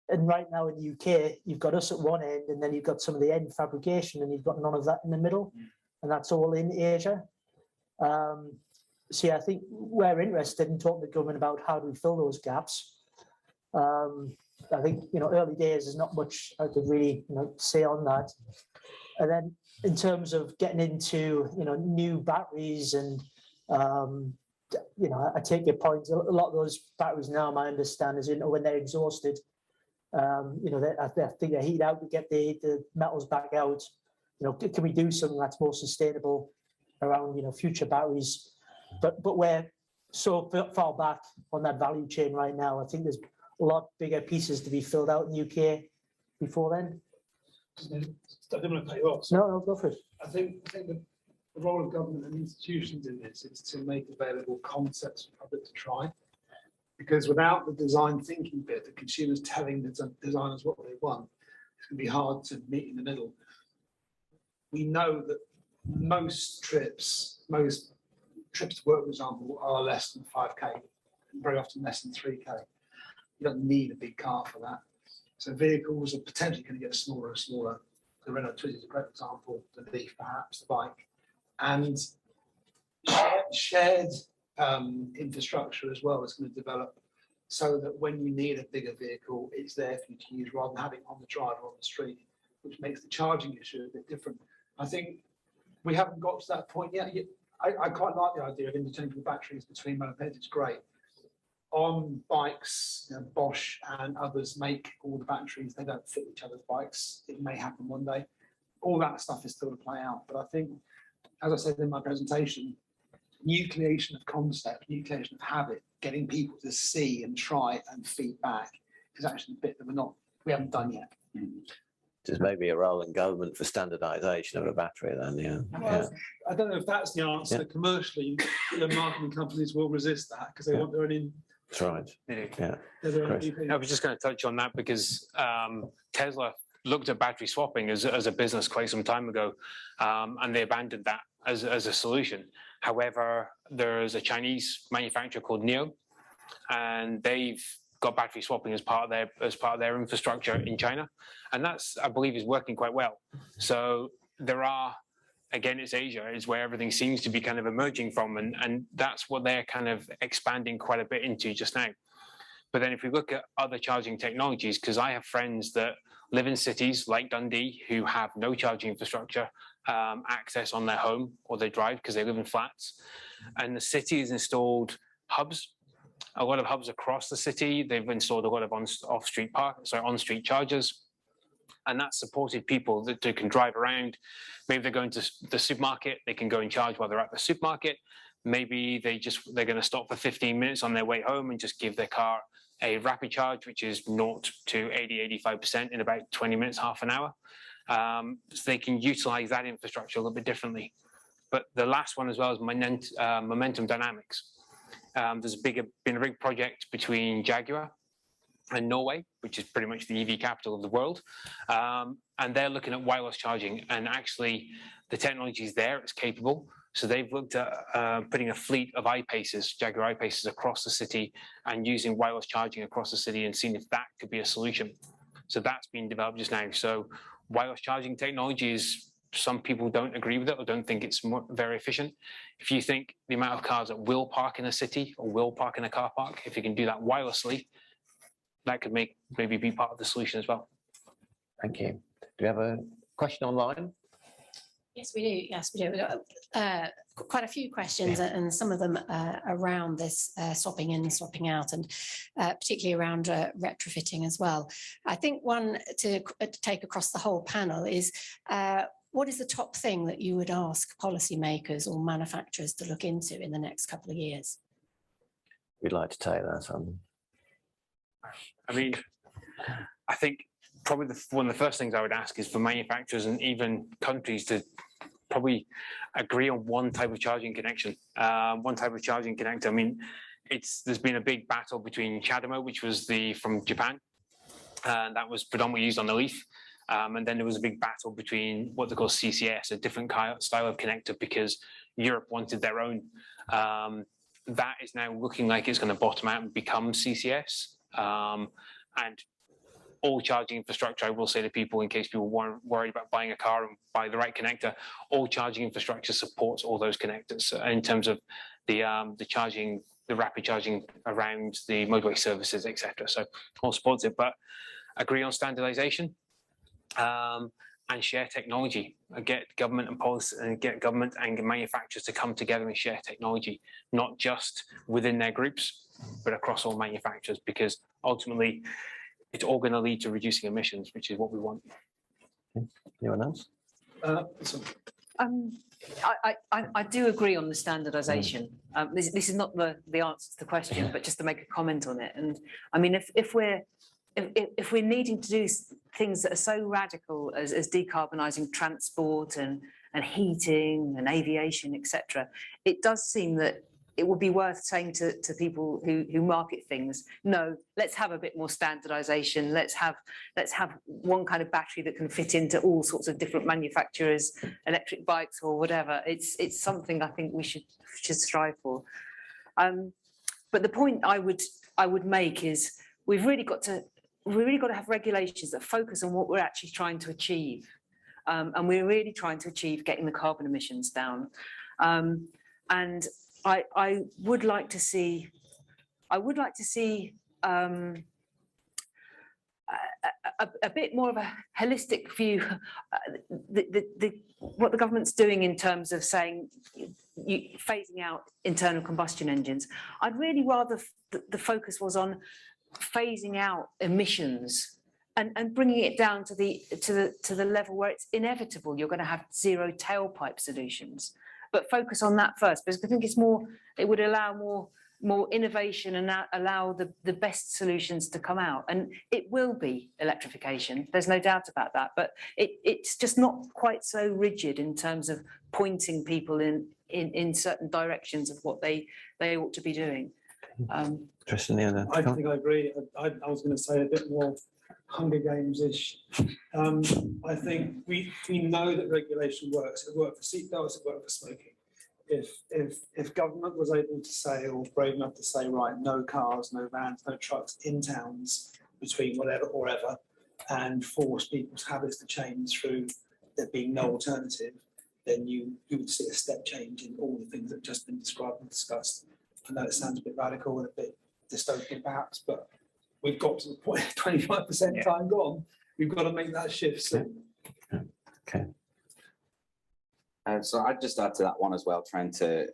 And right now in the UK, you've got us at one end, and then you've got some of the end fabrication, and you've got none of that in the middle, and that's all in Asia. So yeah, I think we're interested in talking to government about how do we fill those gaps. I think, you know, early days, there's not much I could really, you know, say on that. And then in terms of getting into, you know, new batteries and, you know, I take your point. A lot of those batteries now, my understanding is, you know, when they're exhausted, you know, they have to heat out to get the metals back out. You know, can we do something that's more sustainable around, you know, future batteries? But we're so far back on that value chain right now. I think there's a lot bigger pieces to be filled out in the UK before then. I didn't want to cut you off. No, go for it. I think the role of government and institutions in this is to make available concepts for the public to try. Because without the design thinking bit, the consumers telling the designers what they want, it's going to be hard to meet in the middle. We know that most trips to work, for example, are less than 5K, and very often less than 3K. You don't need a big car for that. So vehicles are potentially going to get smaller and smaller. The Renault Twizy is a great example, the Leaf perhaps, the bike. And shared infrastructure as well is going to develop so that when you need a bigger vehicle, it's there for you to use rather than having it on the drive or on the street, which makes the charging issue a bit different. I think We haven't got to that point yet. I quite like the idea of interchangeable batteries between mopeds. It's great. On bikes, Bosch and others make all the batteries. They don't fit each other's bikes. It may happen one day. All that stuff is still to play out. But I think, as I said in my presentation, nucleation of concept, nucleation of habit, getting people to see and try and feedback is actually a bit that we haven't done yet. There's maybe a role in government for standardisation of a battery then, yeah. Well, I don't know if that's the answer. Yeah. Commercially, the marketing companies will resist that because they want their own. That's right. Yeah. I was just going to touch on that because Tesla looked at battery swapping as a business quite some time ago, and they abandoned that as a solution. However, there's a Chinese manufacturer called NIO, and they've got battery swapping as part of their infrastructure in China, and that's, I believe, is working quite well. So there are, again, it's Asia, is where everything seems to be kind of emerging from, and that's what they're kind of expanding quite a bit into just now. But then if we look at other charging technologies, because I have friends that live in cities like Dundee who have no charging infrastructure access on their home or they drive because they live in flats, and the city has installed hubs. A lot of hubs across the city. They've installed a lot of on-street chargers, and that's supported people that can drive around. Maybe they're going to the supermarket, they can go and charge while they're at the supermarket. Maybe they're going to stop for 15 minutes on their way home and just give their car a rapid charge, which is 0 to 80-85% in about 20 minutes, half an hour. So they can utilize that infrastructure a little bit differently. But the last one as well is momentum dynamics. There's been a big project between Jaguar and Norway, which is pretty much the EV capital of the world. And they're looking at wireless charging, and actually the technology is there, it's capable. So they've looked at putting a fleet of iPaces, Jaguar iPaces, across the city and using wireless charging across the city and seeing if that could be a solution. So that's being developed just now. So wireless charging technology is, some people don't agree with it or don't think it's very efficient. If you think the amount of cars that will park in a city or will park in a car park, if you can do that wirelessly, that could maybe be part of the solution as well. Thank you. Do we have a question online? Yes, we do. Yes, we do. We've got quite a few questions, and some of them around this swapping in, swapping out, and particularly around retrofitting as well. I think one to take across the whole panel is, what is the top thing that you would ask policymakers or manufacturers to look into in the next couple of years? We'd like to take that on. I mean, I think probably one of the first things I would ask is for manufacturers and even countries to probably agree on one type of charging connection, one type of charging connector. I mean, there's been a big battle between CHAdeMO, which was from Japan, and that was predominantly used on the Leaf. And then there was a big battle between what they call CCS, a different style of connector, because Europe wanted their own. That is now looking like it's going to bottom out and become CCS. And all charging infrastructure, I will say to people, in case people weren't worried about buying a car and buy the right connector, all charging infrastructure supports all those connectors in terms of the charging, the rapid charging around the motorway services, etc. So all supports it, but agree on standardization. And share technology, get government and policy, and get government and manufacturers to come together and share technology, not just within their groups, but across all manufacturers, because ultimately it's all going to lead to reducing emissions, which is what we want. Anyone else? I do agree on the standardization. This is not the answer to the question, but just to make a comment on it. And I mean, if we're needing to do things that are so radical as decarbonising transport and heating and aviation, etc., it does seem that it would be worth saying to people who market things, no, let's have a bit more standardisation. Let's have one kind of battery that can fit into all sorts of different manufacturers, electric bikes or whatever. It's something I think we should strive for. But the point I would make is we've really got to have regulations that focus on what we're actually trying to achieve. And we're really trying to achieve getting the carbon emissions down. And I would like to see a bit more of a holistic view, what the government's doing in terms of saying phasing out internal combustion engines. I'd really rather the focus was on phasing out emissions and bringing it down to the level where it's inevitable you're going to have zero tailpipe solutions. But focus on that first, because I think it would allow more innovation and allow the best solutions to come out. And it will be electrification, there's no doubt about that, but it's just not quite so rigid in terms of pointing people in certain directions of what they ought to be doing. Tristan, the other. I think I agree. I was going to say a bit more Hunger Games-ish. I think we know that regulation works. It worked for seatbelts, it worked for smoking. If government was able to say, or brave enough to say, right, no cars, no vans, no trucks in towns between whatever or ever, and force people's habits to change through there being no alternative, then you would see a step change in all the things that have just been described and discussed. I know it sounds a bit radical and a bit dystopian perhaps, but we've got to the point, 25% time gone. We've got to make that shift soon. Okay. So I'd just add to that one as well, trying to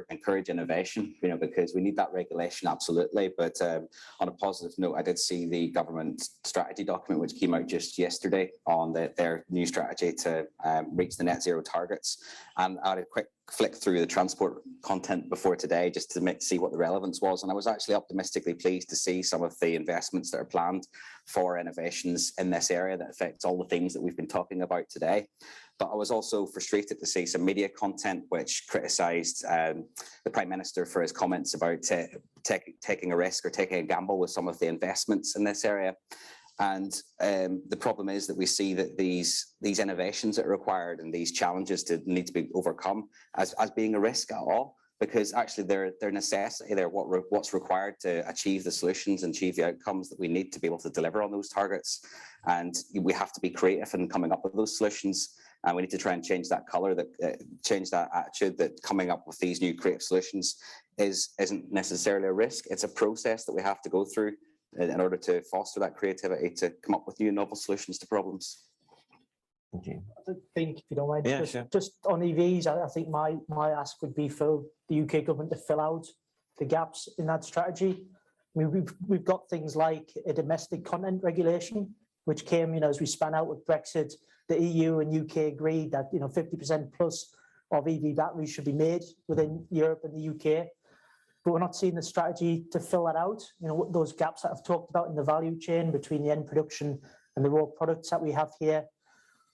encourage innovation, because we need that regulation, absolutely. But on a positive note, I did see the government strategy document, which came out just yesterday on their new strategy to reach the net zero targets. And I had a quick flick through the transport content before today just to see what the relevance was. And I was actually optimistically pleased to see some of the investments that are planned for innovations in this area that affects all the themes that we've been talking about today. But I was also frustrated to see some media content which criticised the Prime Minister for his comments about taking a risk or taking a gamble with some of the investments in this area. And the problem is that we see that these innovations that are required and these challenges need to be overcome as being a risk at all, because actually they're necessity. They're what's required to achieve the solutions and achieve the outcomes that we need to be able to deliver on those targets. And we have to be creative in coming up with those solutions. And we need to try and change that change that attitude that coming up with these new creative solutions isn't necessarily a risk. It's a process that we have to go through in order to foster that creativity to come up with new novel solutions to problems. Thank you. I think, if you don't mind, Yeah, sure. just on EVs, I think my ask would be for the UK government to fill out the gaps in that strategy. I mean, we've got things like a domestic content regulation, which came, as we span out with Brexit. The EU and UK agreed that 50% plus of EV batteries should be made within Europe and the UK. But we're not seeing the strategy to fill that out. Those gaps that I've talked about in the value chain between the end production and the raw products that we have here.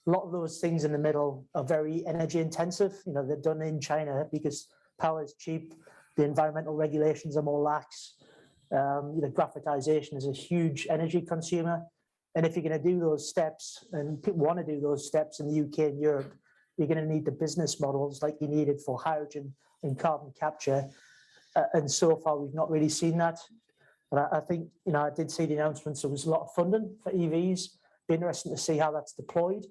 A lot of those things in the middle are very energy intensive. They're done in China because power is cheap. The environmental regulations are more lax. Graphitization is a huge energy consumer. And if you're going to do those steps and people want to do those steps in the UK and Europe, you're going to need the business models like you needed for hydrogen and carbon capture. And so far, we've not really seen that. And I think, I did see the announcements. There was a lot of funding for EVs. Be interesting to see how that's deployed.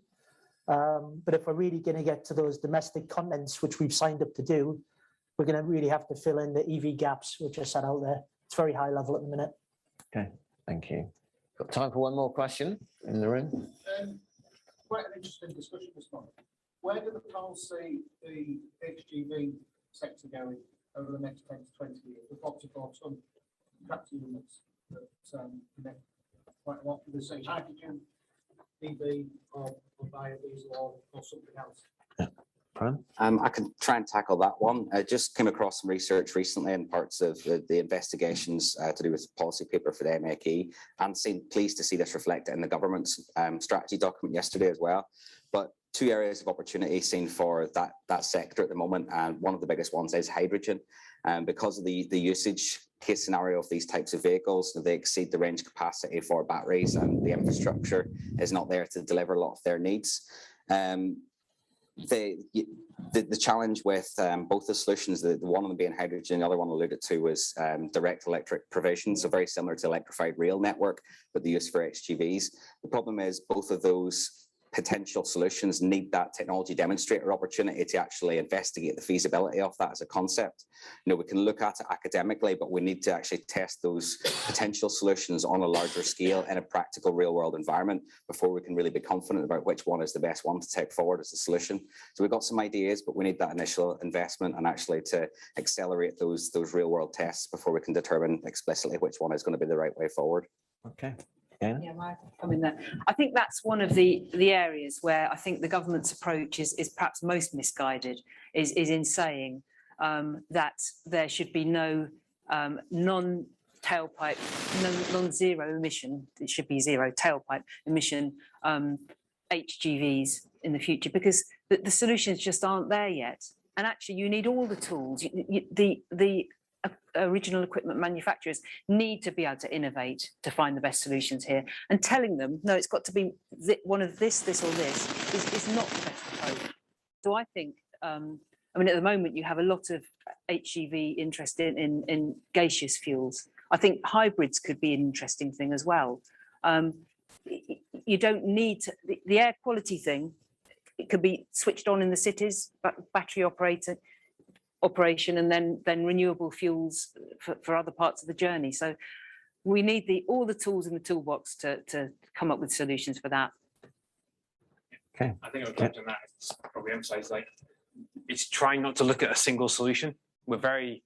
But if we're really going to get to those domestic contents, which we've signed up to do, we're going to really have to fill in the EV gaps, which are set out there. It's very high level at the minute. Okay, thank you. Got time for one more question in the room? Quite an interesting discussion this morning. Where do the polls see the HGV sector going over the next 10 to 20 years? We've got 44-ton capture units that connect quite a lot to the say hydrogen, EV, or biodiesel, or something else. I can try and tackle that one. I just came across some research recently in parts of the investigations to do with policy paper for the MAKE, and pleased to see this reflected in the government's strategy document yesterday as well. But two areas of opportunity seen for that sector at the moment, and one of the biggest ones is hydrogen. Because of the usage case scenario of these types of vehicles, they exceed the range capacity for batteries, and the infrastructure is not there to deliver a lot of their needs. The challenge with both the solutions, the one of them being hydrogen, the other one alluded to was direct electric provision, so very similar to electrified rail network, but the use for HGVs. The problem is both of those potential solutions need that technology demonstrator opportunity to actually investigate the feasibility of that as a concept. We can look at it academically, but we need to actually test those potential solutions on a larger scale in a practical real world environment before we can really be confident about which one is the best one to take forward as a solution. So we've got some ideas, but we need that initial investment and actually to accelerate those real world tests before we can determine explicitly which one is going to be the right way forward. Okay. Yeah, I come in there. I think that's one of the areas where I think the government's approach is perhaps most misguided, is in saying that there should be no non-tailpipe, non-zero emission, it should be zero tailpipe emission HGVs in the future, because the solutions just aren't there yet. And actually you need all the tools. The original equipment manufacturers need to be able to innovate to find the best solutions here, and telling them, no, it's got to be one of this or this is not the best approach. So I think, I mean, at the moment you have a lot of HGV interest in gaseous fuels. I think hybrids could be an interesting thing as well. You don't need to, the air quality thing, it could be switched on in the cities, battery operation, and then renewable fuels for other parts of the journey. So we need all the tools in the toolbox to come up with solutions for that. Okay. I think I would touch on that. It's probably emphasize, like, it's trying not to look at a single solution. We're very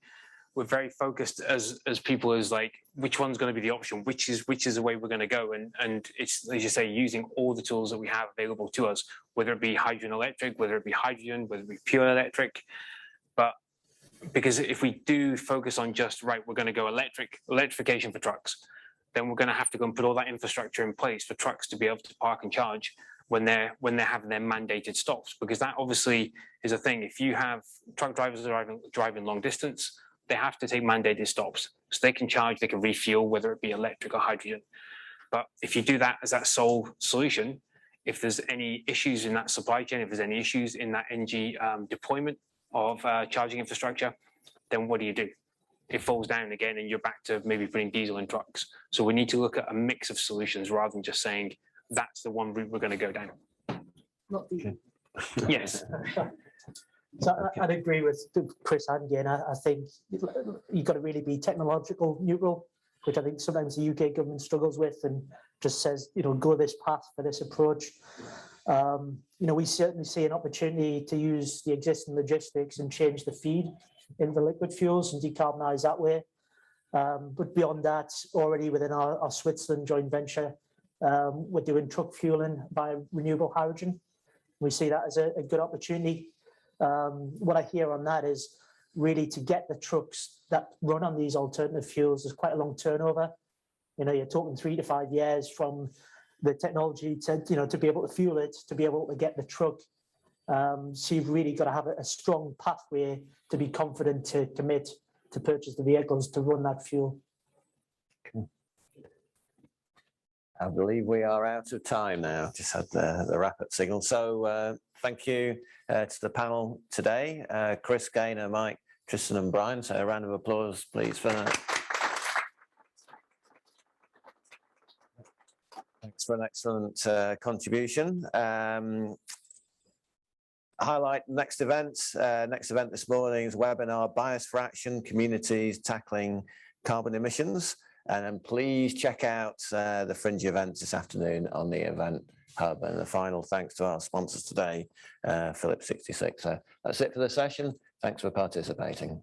focused as people, as like, which one's going to be the option, which is the way we're going to go, and it's, as you say, using all the tools that we have available to us, whether it be hydrogen electric, whether it be hydrogen, whether it be pure electric. But because if we do focus on just, right, we're going to go electrification for trucks, then we're going to have to go and put all that infrastructure in place for trucks to be able to park and charge when they're having their mandated stops, because that obviously is a thing. If you have truck drivers driving long distance, they have to take mandated stops so they can charge, they can refuel, whether it be electric or hydrogen. But if you do that as that sole solution, if there's any issues in that supply chain, if there's any issues in that energy deployment of charging infrastructure, then what do? It falls down again and you're back to maybe putting diesel in trucks. So we need to look at a mix of solutions rather than just saying that's the one route we're going to go down. Not diesel. Yes. So I'd agree with Chris and Ian. I think you've got to really be technological neutral, which I think sometimes the UK government struggles with and just says, go this path for this approach. We certainly see an opportunity to use the existing logistics and change the feed into liquid fuels and decarbonise that way. But beyond that, already within our Switzerland joint venture, we're doing truck fueling by renewable hydrogen. We see that as a good opportunity. What I hear on that is really to get the trucks that run on these alternative fuels is quite a long turnover. You're talking 3 to 5 years from the technology to be able to fuel it, to be able to get the truck. So you've really got to have a strong pathway to be confident to commit to purchase the vehicles to run that fuel. Okay. I believe we are out of time now. Just had the wrap-up signal. So thank you to the panel today, Chris, Gaynor, Mike, Tristan and Brian. So a round of applause, please, for that. Thanks for an excellent contribution. Highlight next event. Next event this morning is webinar, Bias for Action, Communities Tackling Carbon Emissions. And then please check out the fringe events this afternoon on the event hub. And the final thanks to our sponsors today, Phillips 66. So that's it for the session. Thanks for participating.